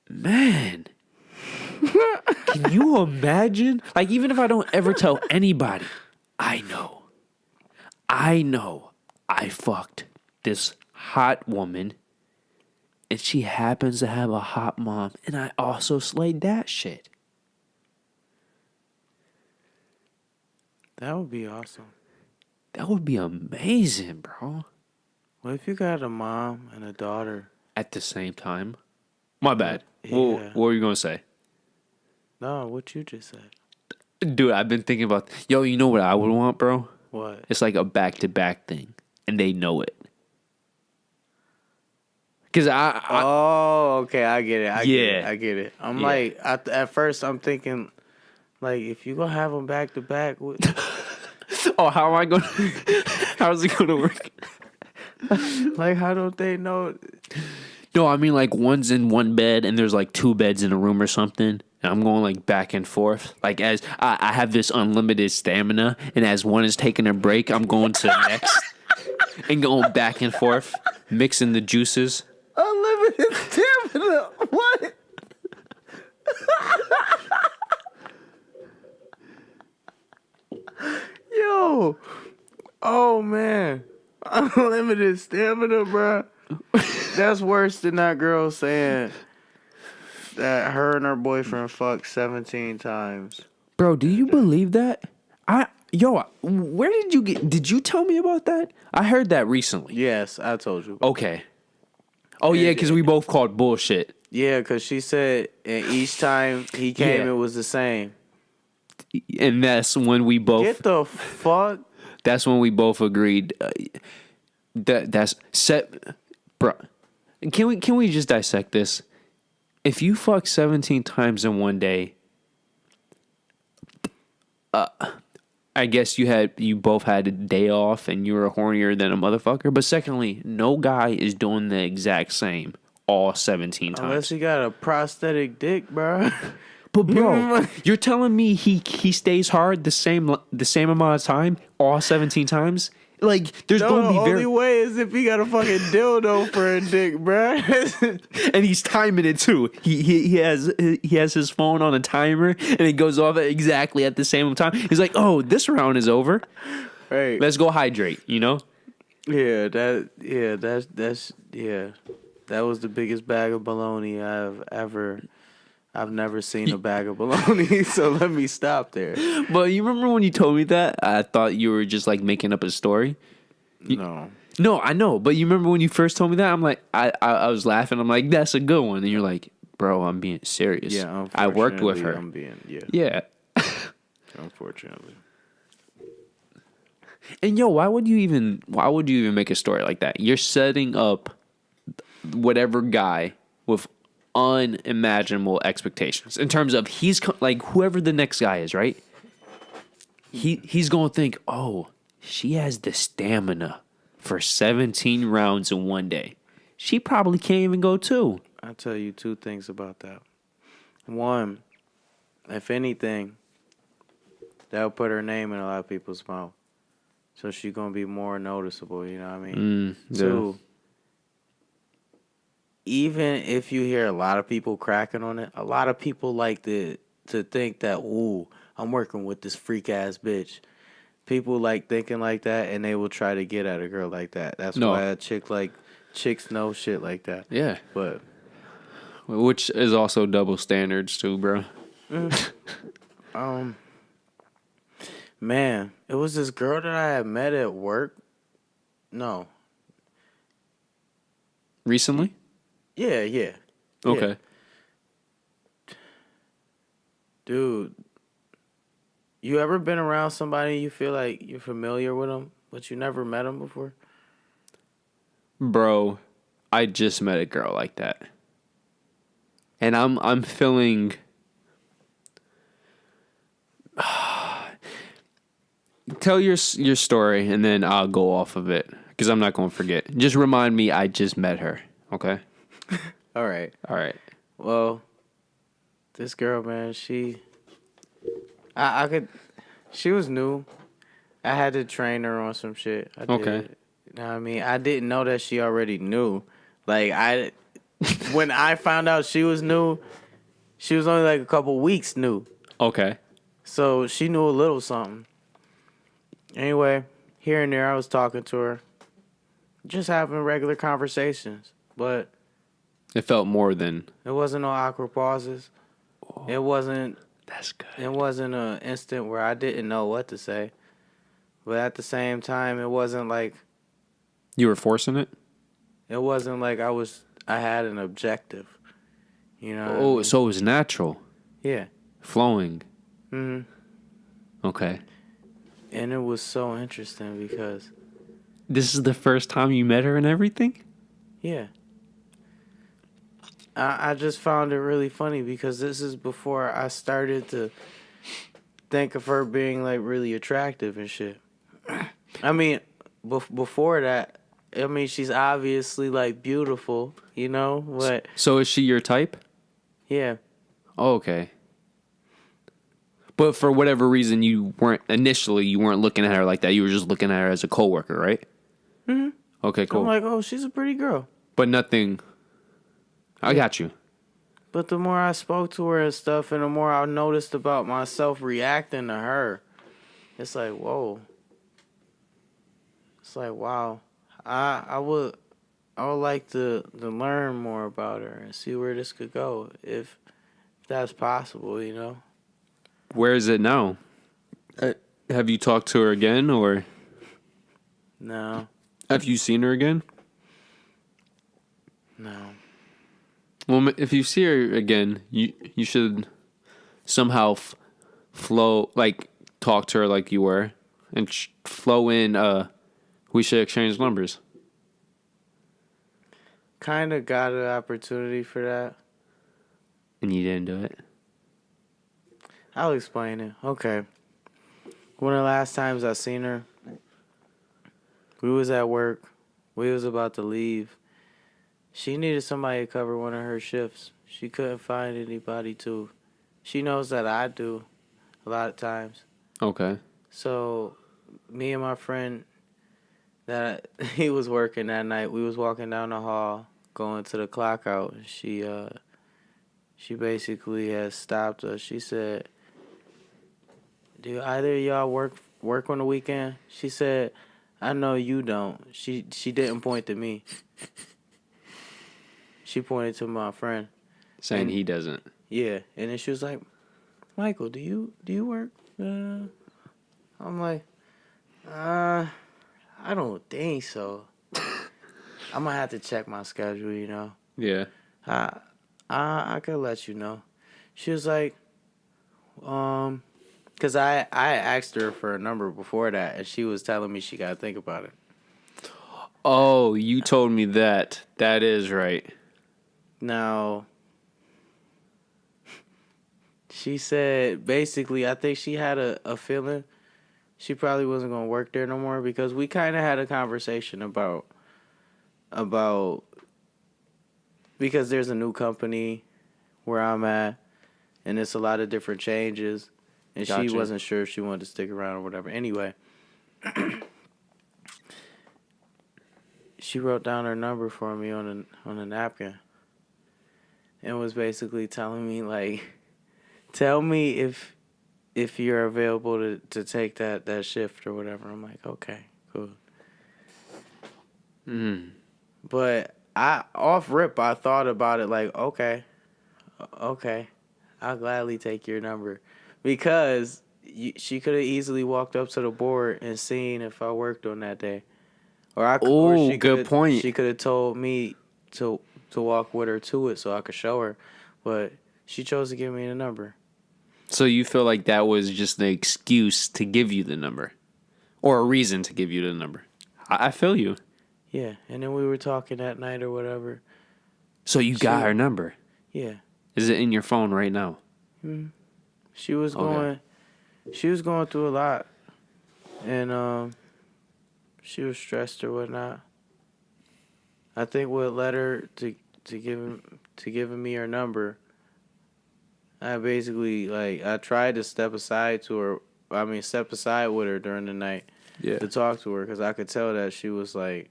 man, can you imagine? Like, even if I don't ever tell anybody, I know I fucked this hot woman and she happens to have a hot mom and I also slayed that shit. That would be awesome. That would be amazing, bro. What if you got a mom and a daughter? At the same time? My bad. Yeah. What were you going to say? No, what you just said. Dude, I've been thinking about... Yo, you know what I would want, bro? What? It's like a back-to-back thing. And they know it. Because Oh, okay. I get it. I get it. I'm Yeah. like... At first, I'm thinking... Like, if you going to have them back-to-back... Oh, how am I going to... How is it going to work? Like, how don't they know... No, I mean, like, one's in one bed and there's, like, two beds in a room or something. And I'm going, like, back and forth. Like, as I have this unlimited stamina, and as one is taking a break, I'm going to the next. And going back and forth, mixing the juices. Unlimited stamina? What? Yo. Oh, man. Unlimited stamina, bro. That's worse than that girl saying that her and her boyfriend fucked 17 times. Bro, do you believe that? Where did you tell me about that? I heard that recently. Yes, I told you. Okay. Oh, yeah, because we both called bullshit. Yeah, because she said and each time he came, Yeah. it was the same. And that's when we both... Get the fuck? That's when we both agreed. That's set... Bro, can we just dissect this? If you fuck 17 times in one day, I guess you both had a day off and you were hornier than a motherfucker. But secondly, no guy is doing the exact same all 17 times. Unless he got a prosthetic dick, bro. But bro, you're telling me he stays hard the same amount of time all 17 times? Like, there's going to be the only way is if he got a fucking dildo for a dick, bruh. And he's timing it too. He has his phone on a timer and it goes off exactly at the same time. He's like, "Oh, this round is over. Right. Let's go hydrate." You know? That was the biggest bag of bologna I've never seen a bag of bologna, so let me stop there. But you remember when you told me that? I thought you were just like making up a story. No, I know. But you remember when you first told me that? I'm like, I was laughing. I'm like, that's a good one. And you're like, bro, I'm being serious. Yeah, I worked with her. Yeah. Unfortunately. And yo, why would you even make a story like that? You're setting up whatever guy with unimaginable expectations in terms of like whoever the next guy is, right? He's going to think, "Oh, she has the stamina for 17 rounds in one day. She probably can't even go two." I'll tell you two things about that. One, if anything, that'll put her name in a lot of people's mouth. So she gonna be more noticeable, you know what I mean? Yeah. So even if you hear a lot of people cracking on it, a lot of people like to think that, ooh, I'm working with this freak ass bitch. People like thinking like that, and they will try to get at a girl like that. That's No. why chicks know shit like that. Yeah. But Which is also double standards too, bro. um, man, it was this girl that I had met at work. No, Recently? yeah. Okay. Dude, you ever been around somebody you feel like you're familiar with them, but you never met them before? Bro, I just met a girl like that. And I'm feeling tell your story and then I'll go off of it cuz I'm not going to forget. Just remind me I just met her, okay? All right. All right. Well, this girl, man, I could, she was new. I had to train her on some shit. I did. Okay. You know what I mean? I didn't know that she already knew. Like, when I found out she was new, she was only like a couple weeks new. Okay. So she knew a little something. Anyway, here and there, I was talking to her. Just having regular conversations. But It felt more than it wasn't no awkward pauses. It wasn't that's good. It wasn't an instant where I didn't know what to say. But at the same time, it wasn't like You were forcing it? I had an objective. You know what I Oh, mean? so it was natural, Yeah. flowing. Mhm. Okay. And it was so interesting because This is the first time you met her and everything? yeah. I just found it really funny because this is before I started to think of her being like really attractive and shit. I mean, before that, I mean, she's obviously like beautiful, you know, but So is she your type? yeah. Oh, okay. But for whatever reason, you weren't looking at her like that. You were just looking at her as a coworker, right? Mhm. Okay, cool. I'm like, oh, she's a pretty girl. But nothing. I got you. But the more I spoke to her and stuff, and the more I noticed about myself reacting to her, it's like, whoa. It's like, wow. I would like to learn more about her and see where this could go, if that's possible, you know. Where is it now? Have you talked to her again, or No, have you seen her again? no. Well, if you see her again, you should somehow flow, like talk to her like you were, and flow in. We should exchange numbers. Kind of got an opportunity for that. And you didn't do it. I'll explain it. Okay. One of the last times I seen her, we was at work. We was about to leave. She needed somebody to cover one of her shifts. She couldn't find anybody to. She knows that I do a lot of times. Okay. So me and my friend that he was working that night, we was walking down the hall going to the clock out. She basically has stopped us. She said, "Do either of y'all work on the weekend?" She said, "I know you don't." She didn't point to me. She pointed to my friend. Saying And- he doesn't. Yeah, and then she was like, "Michael, do you work?" I'm like, I don't think so. I'm gonna have to check my schedule, you know. Yeah. I could let you know. She was like, cause I asked her for a number before that, and she was telling me she gotta think about it. Oh, you told me that. That is right. Now, she said basically, I think she had a feeling she probably wasn't gonna work there no more because we kind of had a conversation about because there's a new company where I'm at, and it's a lot of different changes, and she Gotcha. wasn't sure if she wanted to stick around or whatever. Anyway, she wrote down her number for me on a napkin and was basically telling me like, tell me if you're available to take that shift or whatever. I'm like, okay, cool. But I off rip, I thought about it like, okay, I'll gladly take your number because she could have easily walked up to the board and seen if I worked on that day, or Oh, good point. she could have told me to walk with her to it so I could show her, but she chose to give me the number. So you feel like that was just an excuse to give you the number, or a reason to give you the number? I feel you. Yeah, and then we were talking that night or whatever. So you got her number. Yeah. Is it in your phone right now? She was going through a lot, and she was stressed or whatnot. I think what led her to giving me her number, I basically like I tried to step aside with her during the night to talk to her because I could tell that she was like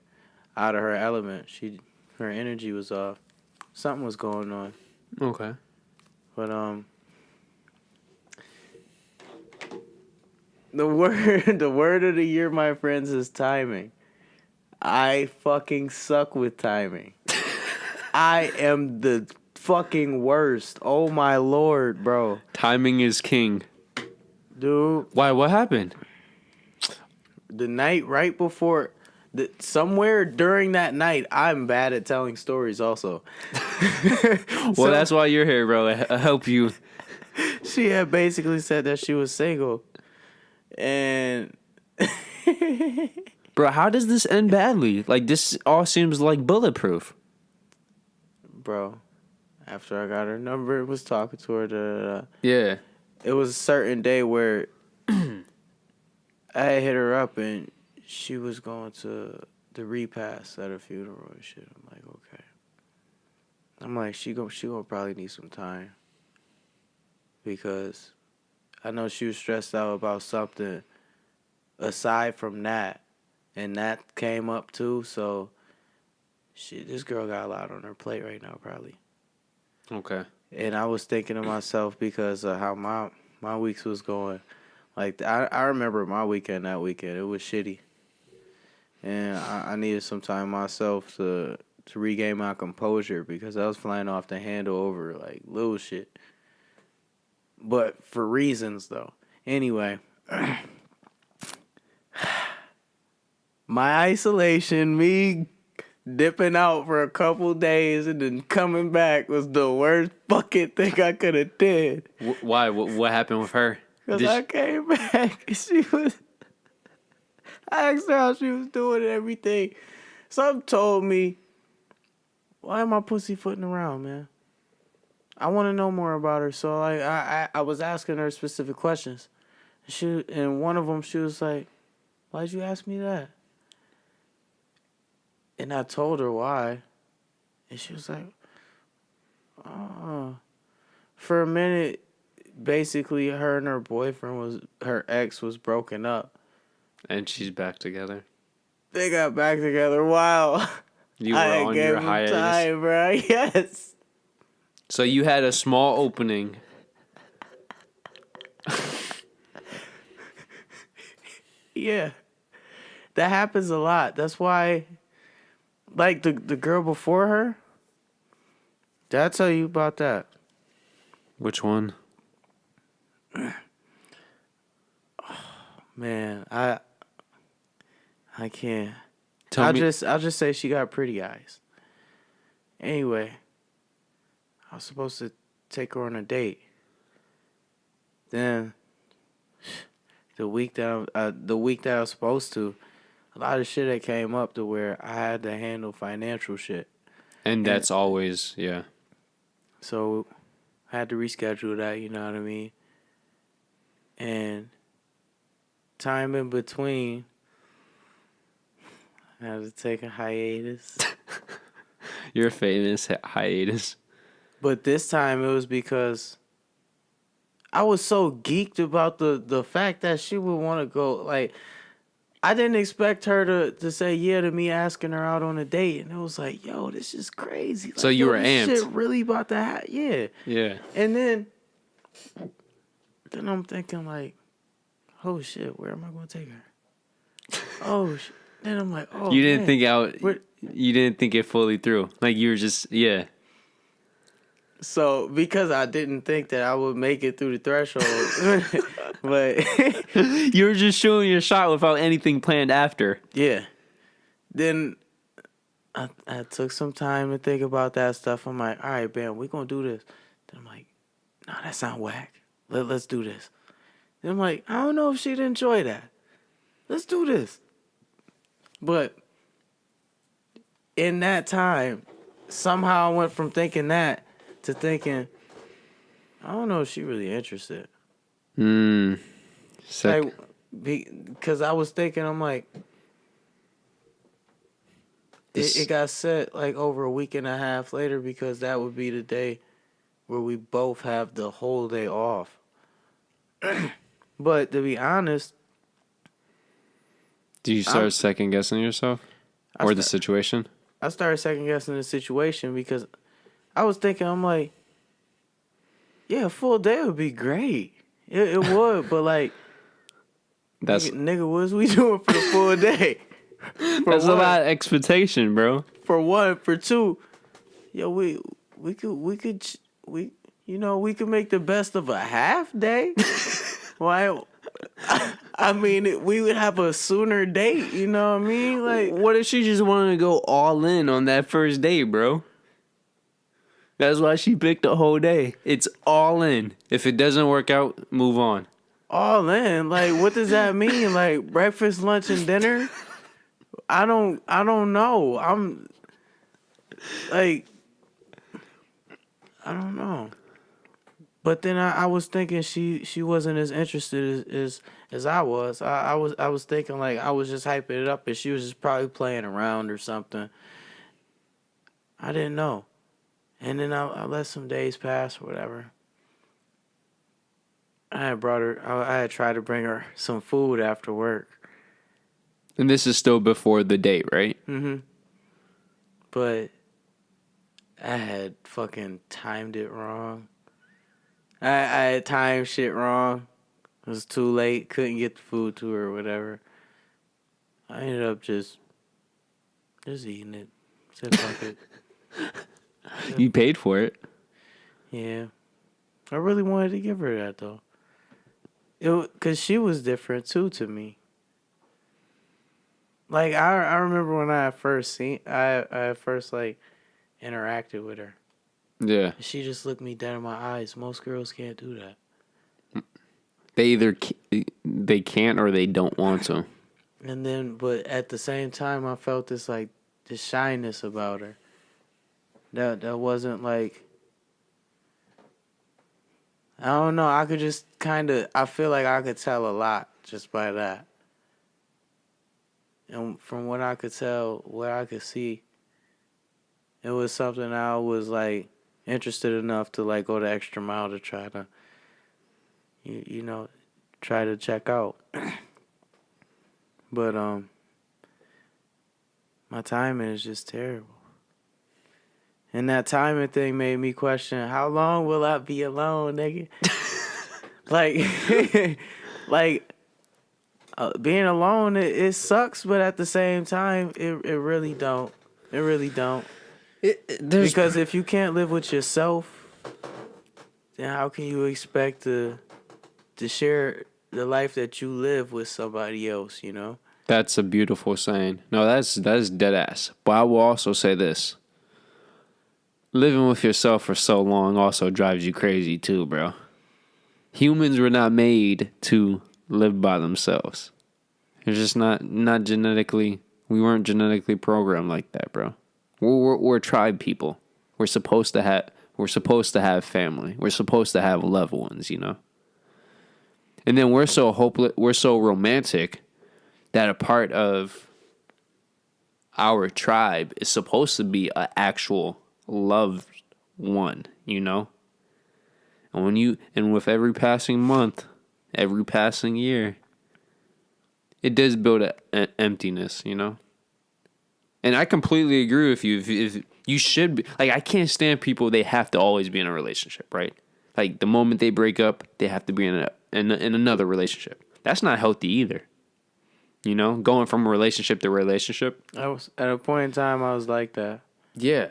out of her element. Her energy was off. Something was going on. Okay. But the word of the year, my friends, is timing. I fucking suck with timing. I am the fucking worst. Oh my lord, bro. Timing is king. Dude. Why? What happened? The night right before, somewhere during that night, I'm bad at telling stories also. Well, that's why you're here, bro. I help you. She had basically said that she was single. And Bro, how does this end badly? Like, this all seems like bulletproof. bro, after I got her number and was talking to her, Yeah. it was a certain day where I hit her up and she was going to the repast at a funeral and shit. I'm like, okay. I'm like, she gonna probably need some time because I know she was stressed out about something aside from that, and that came up too. So, this girl got a lot on her plate right now, probably. Okay. And I was thinking to myself because of how my weeks was going. Like I remember my weekend that weekend. It was shitty, and I needed some time myself to regain my composure because I was flying off the handle over like little shit. But for reasons though. Anyway, my isolation, me dipping out for a couple days and then coming back was the worst fucking thing I could have did. Why? What happened with her? Because I came back and I asked her how she was doing and everything. Some told me, why am I pussyfooting around, man? I want to know more about her. So like I was asking her specific questions. And one of them, she was like, why'd you ask me that? And I told her why. And she was like, oh. For a minute, basically her and her ex was broken up. And she's back together. They got back together. Wow. You were on your hiatus. Time, bro. Yes. So you had a small opening. Yeah. That happens a lot. That's why, like, the girl before her, did I tell you about that? Which one? Man, I can't. I'll just say she got pretty eyes. Anyway, I was supposed to take her on a date. Then the week that I was supposed to, a lot of shit that came up to where I had to handle financial shit. And that's always, yeah. So I had to reschedule that, you know what I mean? And time in between, I had to take a hiatus. Your famous hiatus. But this time it was because I was so geeked about the fact that she would want to go, like, I didn't expect her to say yeah to me asking her out on a date, and it was like, yo, this is crazy. Like, So you yo, were this amped. shit really about to happen. Yeah. Yeah. And then I'm thinking like, oh shit, where am I going to take her? Oh shit. Then I'm like, oh You didn't man. think out. Where- You didn't think it fully through. Like you were just yeah. So because I didn't think that I would make it through the threshold, but You were just shooting your shot without anything planned after. yeah. Then I took some time to think about that stuff. I'm like, all right, man, we're gonna do this. Then I'm like, no, that sound whack. Let's do this. Then I'm like, I don't know if she'd enjoy that. Let's do this. But in that time, somehow I went from thinking that to thinking, I don't know if she really interested. Like, because I was thinking, I'm like, it got set like over a week and a half later because that would be the day where we both have the whole day off. But to be honest, Do you start second guessing yourself or the situation? I started second guessing the situation because I was thinking, I'm like, yeah, a full day would be great. It would, but like, nigga, what's we doing for the full day? That's a lot of expectation, bro. For one, for two, yo, we could make the best of a half day. Why? I mean, we would have a sooner date. You know what I mean? Like, What if she just wanted to go all in on that first day, bro? That's why she picked the whole day. It's all in. If it doesn't work out, move on. all in. Like, what does that mean? Like breakfast, lunch, and dinner? I don't know. I'm like, I don't know. But then I was thinking she wasn't as interested as I was. I was thinking like I was just hyping it up and she was just probably playing around or something. I didn't know. And then I let some days pass or whatever. I had brought her. I had tried to bring her some food after work. And this is still before the date, right? Mm-hmm. But I had fucking timed it wrong. I had timed shit wrong. It was too late. Couldn't get the food to her or whatever. I ended up just eating it. Said fuck it. You paid for it. Yeah. I really wanted to give her that though. Cause she was different too to me. Like I remember when I first like interacted with her. Yeah. She just looked me dead in my eyes. Most girls can't do that. They either they can't or they don't want to. And then, but at the same time, I felt this shyness about her. That wasn't like, I don't know. I could just I feel like I could tell a lot just by that. And from what I could tell, what I could see, it was something I was like interested enough to like go the extra mile to try to, try to check out. But my timing is just terrible. And that timing thing made me question, how long will I be alone, nigga? like being alone, it sucks, but at the same time, it really don't. It really don't. Because if you can't live with yourself, then how can you expect to share the life that you live with somebody else, you know? That's a beautiful saying. No, that's dead ass. But I will also say this. Living with yourself for so long also drives you crazy too, bro. Humans were not made to live by themselves. It's just not genetically. We weren't genetically programmed like that, bro. We're tribe people. We're supposed to have family. We're supposed to have loved ones, you know. And then we're so hopeless. We're so romantic that a part of our tribe is supposed to be an actual loved one, you know? And with every passing month, every passing year, it does build an emptiness, you know? And I completely agree with you. If you should be, like, I can't stand people, they have to always be in a relationship, right? Like, the moment they break up, they have to be in another relationship. That's not healthy either. You know, going from relationship to relationship. I was at a point in time I was like that. Yeah.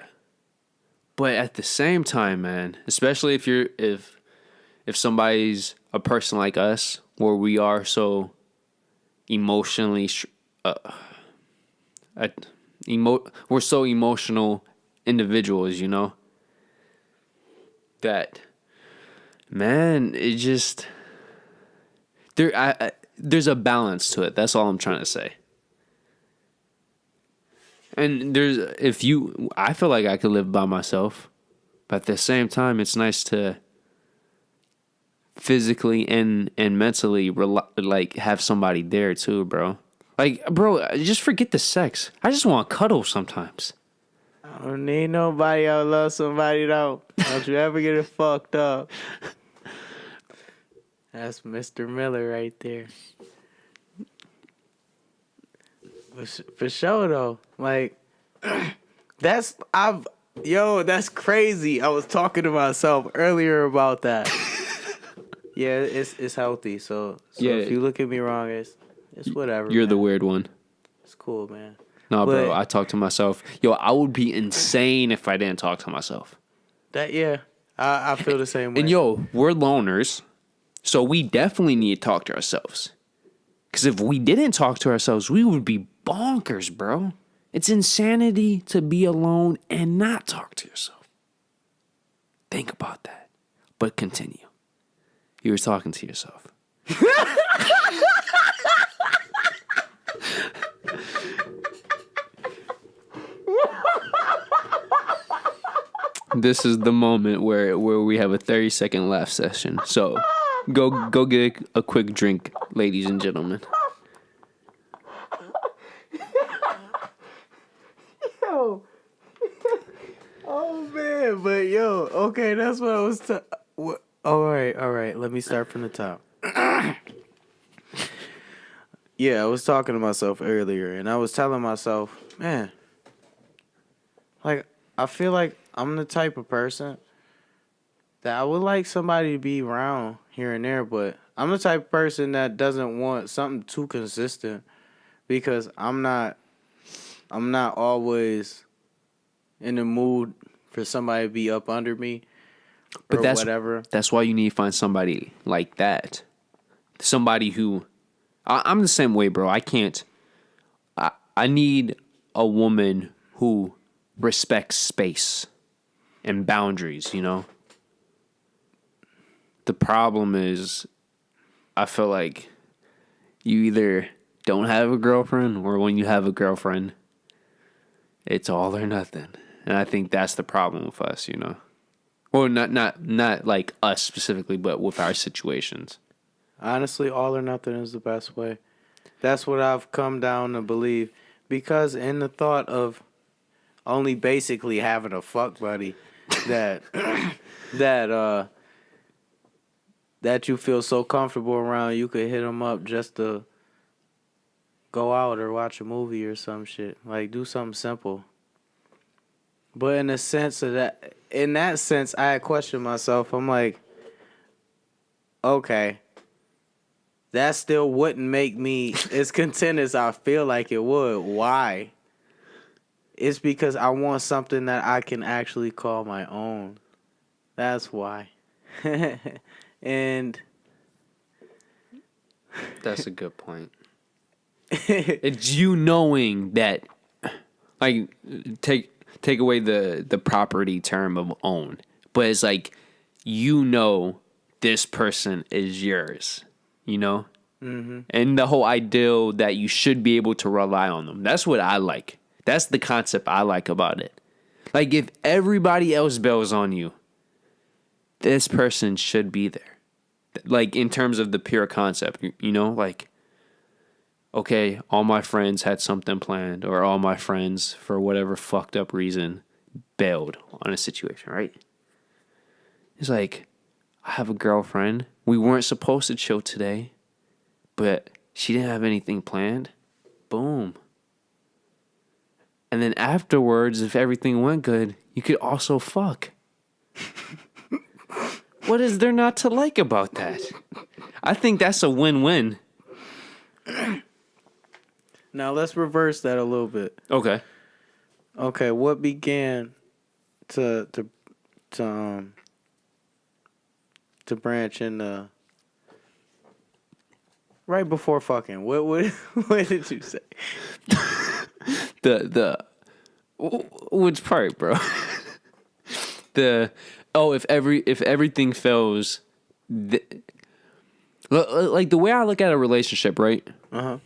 But at the same time, man, especially if somebody's a person like us, where we are so emotionally, we're so emotional individuals, you know, that, man, it just there's a balance to it. That's all I'm trying to say. And I feel like I could live by myself, but at the same time, it's nice to physically and mentally like have somebody there too, bro. Like, bro, just forget the sex. I just want to cuddle sometimes. I don't need nobody. I love somebody though. Don't you ever get it fucked up. That's Mr. Miller right there. For sure though. Like that's crazy. I was talking to myself earlier about that. Yeah, it's healthy. So Yeah. if you look at me wrong, it's whatever. You're man. the weird one. It's cool, man. No, But bro, I talk to myself. Yo, I would be insane if I didn't talk to myself. I feel the same way. And yo, we're loners, so we definitely need to talk to ourselves. Because if we didn't talk to ourselves, we would be bonkers, bro. It's insanity to be alone and not talk to yourself. Think about that. But continue. You were talking to yourself. This is the moment where we have a 30-second laugh session. So go get a quick drink, ladies and gentlemen. Yo. Oh man, but yo, okay, that's what I was. All right. Let me start from the top. Yeah, I was talking to myself earlier, and I was telling myself, man, like I feel like I'm the type of person that I would like somebody to be around here and there, but I'm the type of person that doesn't want something too consistent because I'm not always in the mood for somebody to be up under me But or whatever. That's why you need to find somebody like that. Somebody who... I'm the same way, bro. I can't... I need a woman who respects space and boundaries, you know? The problem is, I feel like you either don't have a girlfriend, or when you have a girlfriend, it's all or nothing. And I think that's the problem with us, you know? Well, not like us specifically, but with our situations. Honestly, all or nothing is the best way. That's what I've come down to believe. Because in the thought of only basically having a fuck buddy that that you feel so comfortable around, you could hit them up just to go out or watch a movie or some shit. Like, do something simple. But in that sense, I had questioned myself. I'm like, okay, that still wouldn't make me as content as I feel like it would. Why? It's because I want something that I can actually call my own. That's why. And that's a good point. It's you knowing that, like, take away the property term of own, but it's like, you know, this person is yours, you know? Mm-hmm. And the whole ideal that you should be able to rely on them. That's what I like. That's the concept I like about it. Like, if everybody else bails on you, this person should be there. Like, in terms of the pure concept, you know? Like, okay, all my friends had something planned, or all my friends, for whatever fucked up reason, bailed on a situation, right? It's like, I have a girlfriend. We weren't supposed to chill today, but She didn't have anything planned. Boom. And then afterwards, if everything went good, you could also fuck. What is there not to like about that? I think that's a win-win. Now let's reverse that a little bit. Okay. Okay, what began to branch into right before fucking? What what did you say? The which part, bro? If everything fails, like the way I look at a relationship, right? Uh-huh.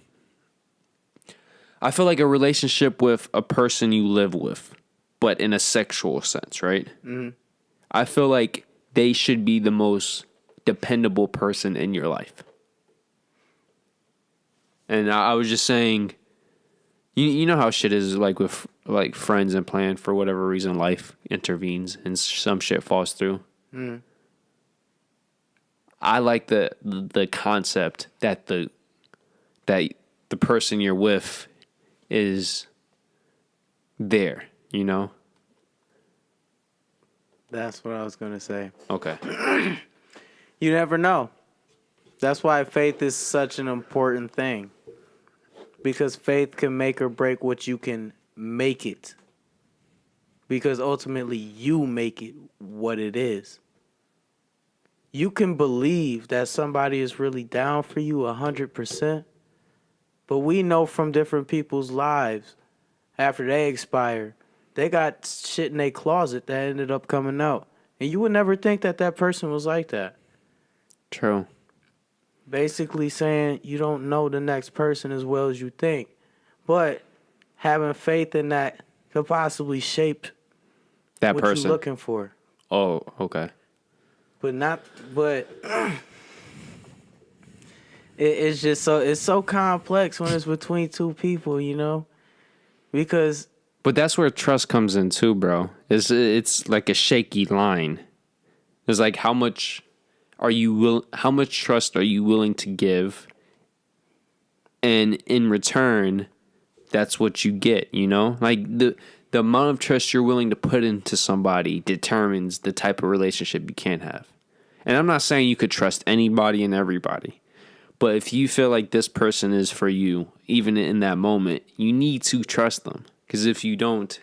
I feel like a relationship with a person you live with, but in a sexual sense, right? Mm-hmm. I feel like they should be the most dependable person in your life. And I was just saying, you know how shit is like with like friends and plan for whatever reason life intervenes and some shit falls through. Mm. I like the concept that the person you're with is there, you know? That's what I was gonna say. Okay. You never know. That's why faith is such an important thing. Because faith can make or break what you can make it. Because ultimately you make it what it is. You can believe that somebody is really down for you 100%. But we know from different people's lives, after they expire, they got shit in their closet that ended up coming out. And you would never think that that person was like that. True. Basically saying you don't know the next person as well as you think. But having faith in that could possibly shape That what person. you're looking for. Oh, okay. But it's just so complex when it's between two people, you know? Because But that's where trust comes in too, bro. It's like a shaky line. It's like how much trust are you willing to give? And in return, that's what you get, you know? Like the amount of trust you're willing to put into somebody determines the type of relationship you can have. And I'm not saying you could trust anybody and everybody. But if you feel like this person is for you, even in that moment, you need to trust them. Because if you don't,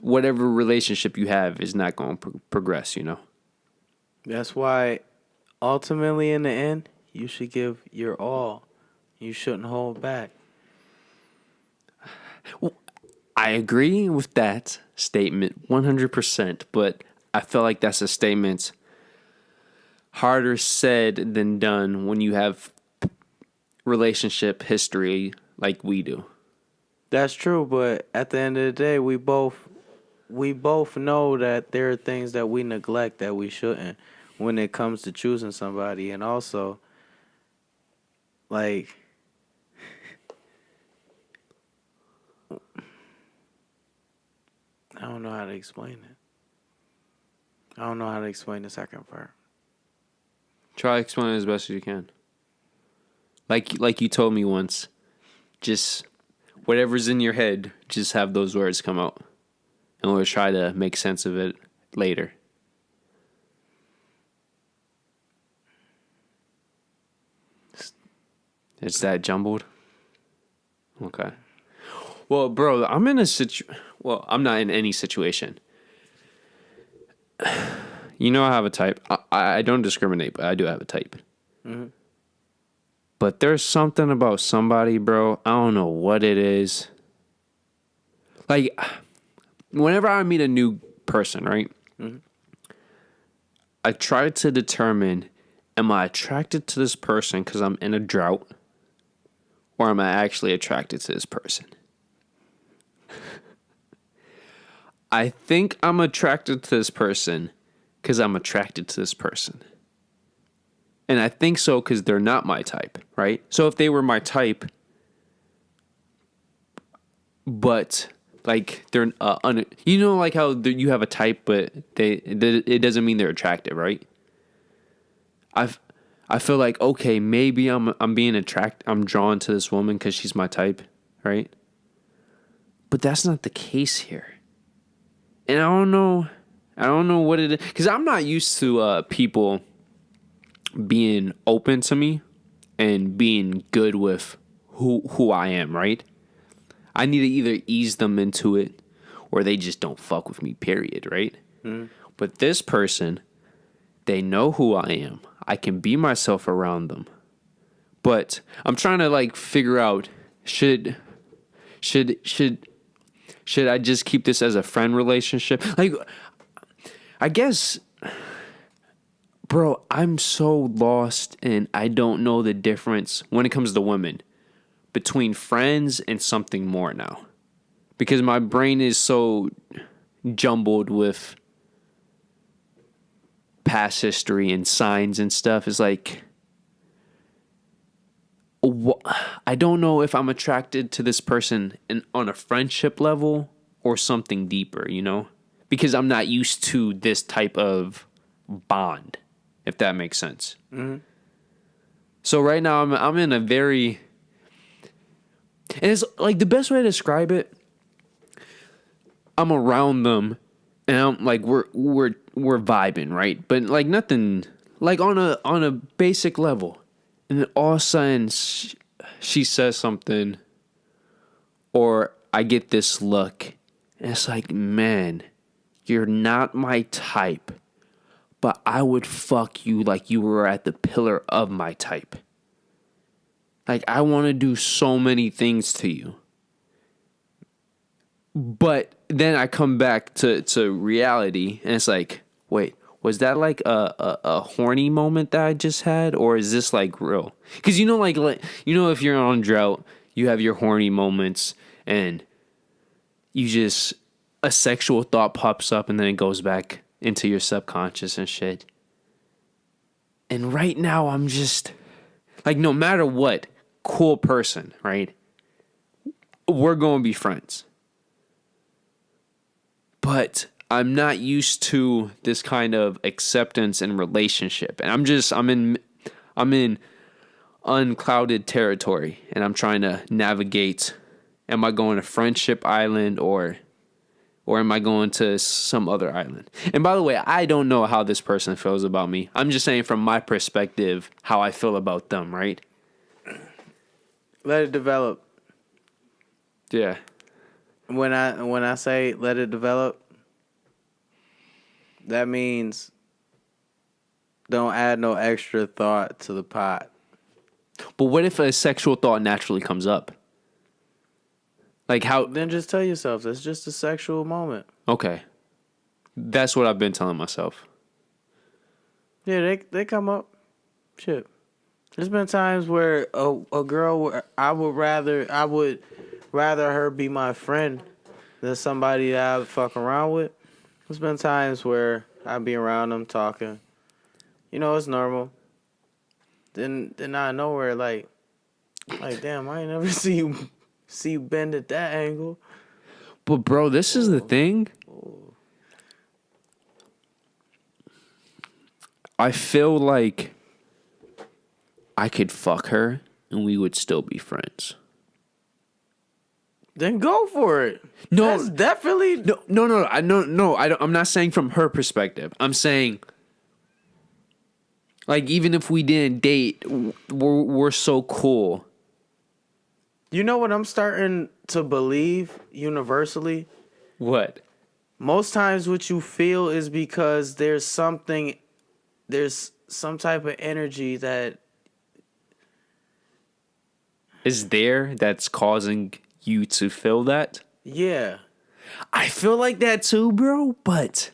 whatever relationship you have is not going to progress, you know? that's why ultimately in the end, you should give your all. You shouldn't hold back. I agree with that statement 100%, but I feel like that's a statement harder said than done when you have relationship history like we do. That's true, but at the end of the day, we both know that there are things that we neglect that we shouldn't when it comes to choosing somebody, and also like I don't know how to explain it. I don't know how to explain the second part. Try explaining it as best as you can. Like you told me once, just whatever's in your head, just have those words come out. And we'll try to make sense of it later. It's that jumbled? Okay. Well, bro, I'm in a well, I'm not in any situation. You know I have a type. I don't discriminate, but I do have a type. Mm-hmm. But there's something about somebody, bro. I don't know what it is. Like, whenever I meet a new person, right? Mm-hmm. I try to determine, am I attracted to this person because I'm in a drought? Or am I actually attracted to this person? I think I'm attracted to this person because I'm attracted to this person. And I think so because they're not my type, right? So if they were my type, but like they're, you know, like how you have a type, but it doesn't mean they're attractive, right? I feel like, okay, maybe I'm drawn to this woman because she's my type, right? But that's not the case here. And I don't know what it is, because I'm not used to people being open to me and being good with who I am, right? I need to either ease them into it or they just don't fuck with me, period, right? But this person, they know who I am. I can be myself around them. But I'm trying to like figure out should I just keep this as a friend relationship? Like, I guess, bro, I'm so lost and I don't know the difference when it comes to women between friends and something more now. Because my brain is so jumbled with past history and signs and stuff. It's like, I don't know if I'm attracted to this person on a friendship level or something deeper, you know? Because I'm not used to this type of bond, if that makes sense. Mm-hmm. So right now I'm in a very, and it's like the best way to describe it, I'm around them and I'm like we're vibing, right? But like nothing like on a basic level. And then all of a sudden she says something or I get this look and it's like, man, you're not my type, but I would fuck you like you were at the pillar of my type. Like, I want to do so many things to you. But then I come back to reality and it's like, wait, was that like a horny moment that I just had? Or is this like real? Because you know, like, you know, if you're on drought, you have your horny moments and you just, a sexual thought pops up and then it goes back into your subconscious and shit. And right now I'm just like, no matter what, cool person, right? We're going to be friends. But I'm not used to this kind of acceptance and relationship. And I'm in unclouded territory and I'm trying to navigate. Am I going to Friendship Island or am I going to some other island? And by the way, I don't know how this person feels about me. I'm just saying from my perspective how I feel about them, right? Let it develop. Yeah. When I say let it develop, that means don't add no extra thought to the pot. But what if a sexual thought naturally comes up? Like how? Then just tell yourself it's just a sexual moment. Okay. That's what I've been telling myself. Yeah, they come up. Shit. There's been times where a girl I would rather her be my friend than somebody that I would fuck around with. There's been times where I'd be around them talking. You know, it's normal. Then out of nowhere, like damn, I ain't never see you bend at that angle. But bro, this is the thing. I feel like I could fuck her and we would still be friends. Then go for it. No, that's definitely no. I'm not saying from her perspective. I'm saying, like, even if we didn't date, we're so cool. You know what I'm starting to believe universally? What? Most times, what you feel is because there's some type of energy that is there that's causing you to feel that? Yeah. I feel like that too, bro, but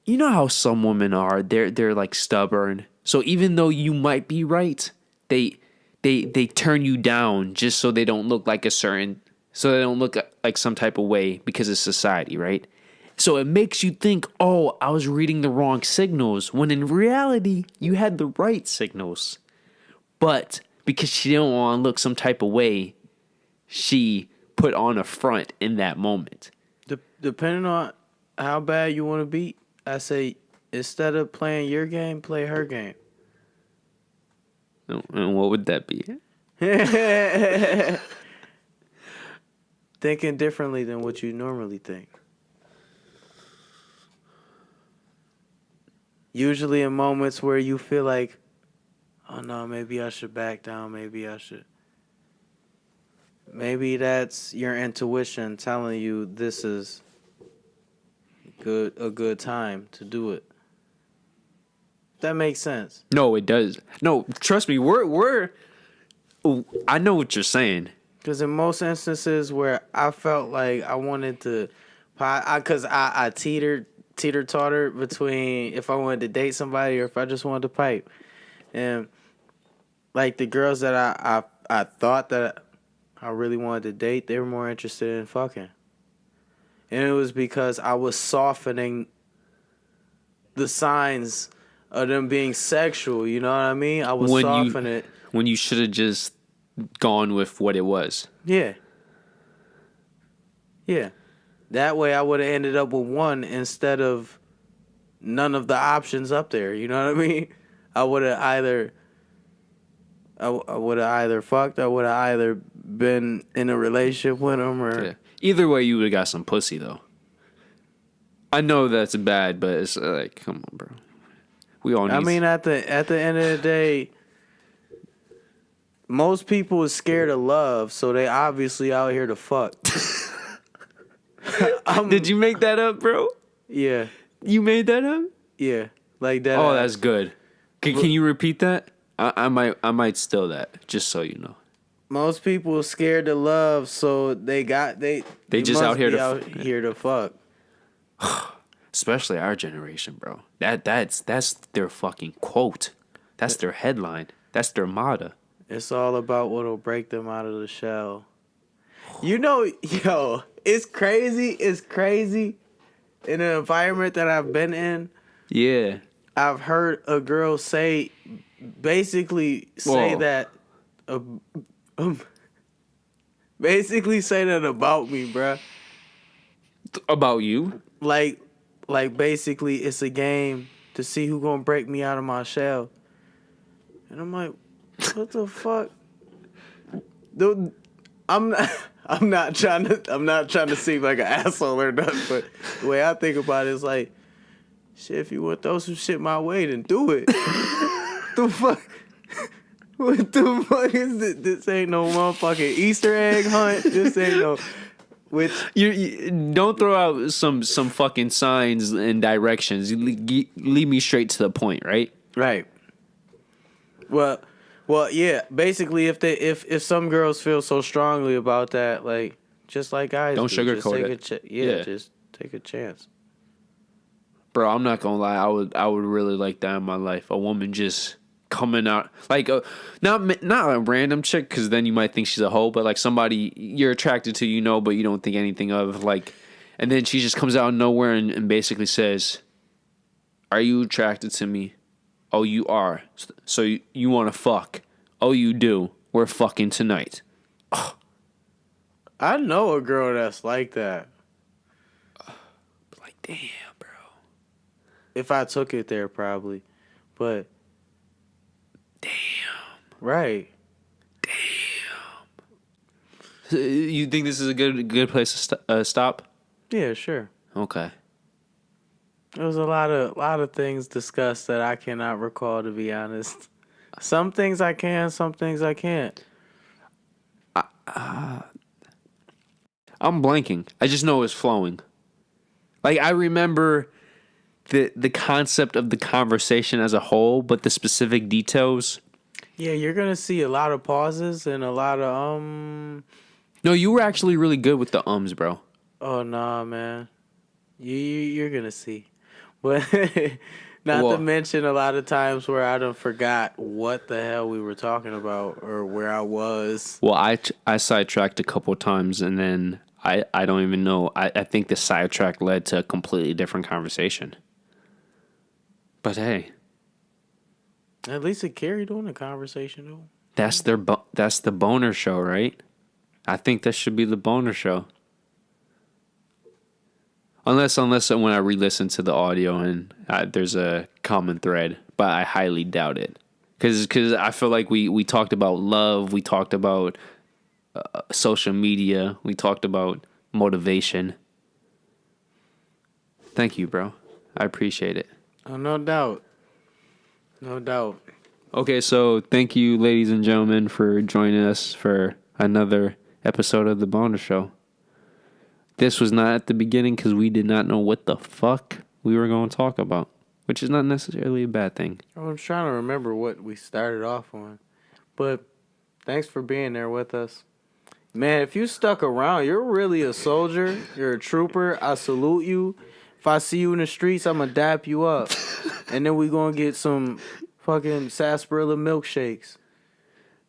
you know how some women are. They're like stubborn. So even though you might be right, they turn you down just so they don't look like so they don't look like some type of way because of society, right? So it makes you think, oh, I was reading the wrong signals, when in reality, you had the right signals. But because she didn't want to look some type of way, she put on a front in that moment. Depending on how bad you want to beat, I say instead of playing your game, play her game. And what would that be? Thinking differently than what you normally think. Usually in moments where you feel like, oh no, maybe I should back down, maybe I should. Maybe that's your intuition telling you this is a good time to do it. That makes sense. No, it does. No, trust me. I know what you're saying. Because in most instances where I felt like I wanted to, because I teeter-totter between if I wanted to date somebody or if I just wanted to pipe. And like the girls that I thought that I really wanted to date, they were more interested in fucking. And it was because I was softening the signs of them being sexual, you know what I mean? I was softening it. When you should have just gone with what it was. Yeah. Yeah. That way I would have ended up with one instead of none of the options up there, you know what I mean? I would have either fucked, I would have either been in a relationship with them or... Yeah. Either way, you would have got some pussy, though. I know that's bad, but it's like, come on, bro. We all need... I mean, at the end of the day, most people is scared of love, so they obviously out here to fuck. Did you make that up, bro? Yeah. You made that up? Yeah. Like that. Oh, that's good. Can you repeat that? I might steal that, just so you know. Most people are scared to love, so they just out here to fuck. Especially our generation, bro. That's their fucking quote. That's their headline. That's their motto. It's all about what'll break them out of the shell. You know, yo, it's crazy. It's crazy. In an environment that I've been in, yeah, I've heard a girl basically say that about me, bruh. About you? Like basically it's a game to see who gonna break me out of my shell. And I'm like, what the fuck? Dude, I'm not trying to seem like an asshole or nothing, but the way I think about it is like, shit, if you want to throw some shit my way, then do it. The fuck? What the fuck is this? This ain't no motherfucking Easter egg hunt. This ain't no... Which you don't throw out some fucking signs and directions. You lead me straight to the point, right? Right. Well, yeah. Basically, if some girls feel so strongly about that, like just like guys, don't sugarcoat it. Just take a chance. Bro, I'm not gonna lie. I would really like that in my life. A woman just coming out like not a random chick, because then you might think she's a hoe, but like somebody you're attracted to, you know, but you don't think anything of, like, and then she just comes out of nowhere and basically says, "Are you attracted to me? Oh, you are. So you want to fuck? Oh, you do. We're fucking tonight." Oh. I know a girl that's like that. Like, damn, bro. If I took it there, probably, but. Damn. Right. Damn. You think this is a good place to stop? Yeah, sure. Okay. There was a lot of things discussed that I cannot recall, to be honest. Some things I can, some things I can't. I'm blanking. I just know it's flowing. Like, I remember the concept of the conversation as a whole, but the specific details. Yeah, you're gonna see a lot of pauses and a lot of No, you were actually really good with the ums, bro. Oh nah, man. You're gonna see, but not to mention a lot of times where I done forgot what the hell we were talking about or where I was. Well, I sidetracked a couple of times, and then I don't even know. I think the sidetrack led to a completely different conversation. But hey, at least it carried on the conversation, though. That's the boner show, right? I think that should be the boner show. Unless when I re-listen to the audio and there's a common thread, but I highly doubt it. Because I feel like we talked about love, we talked about social media, we talked about motivation. Thank you, bro. I appreciate it. Oh, no doubt. No doubt. Okay, so thank you, ladies and gentlemen, for joining us for another episode of The Boner Show. This was not at the beginning because we did not know what the fuck we were going to talk about, which is not necessarily a bad thing. I'm trying to remember what we started off on. But thanks for being there with us. Man, if you stuck around, you're really a soldier. You're a trooper. I salute you. If I see you in the streets, I'm going to dap you up. And then we going to get some fucking sarsaparilla milkshakes.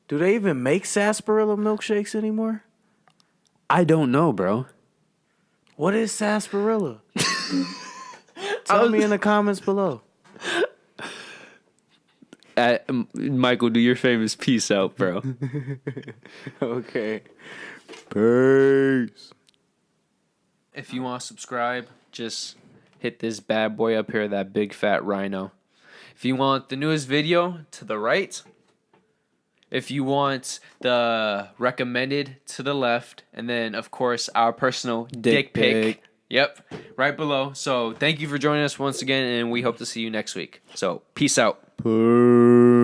Do they even make sarsaparilla milkshakes anymore? I don't know, bro. What is sarsaparilla? Tell me in the comments below. Michael, do your famous peace out, bro. Okay. Peace. If you want to subscribe, just hit this bad boy up here, that big fat rhino. If you want the newest video, to the right. If you want the recommended, to the left. And then, of course, our personal dick pic. Yep, right below. So thank you for joining us once again, and we hope to see you next week. So peace out. Peace.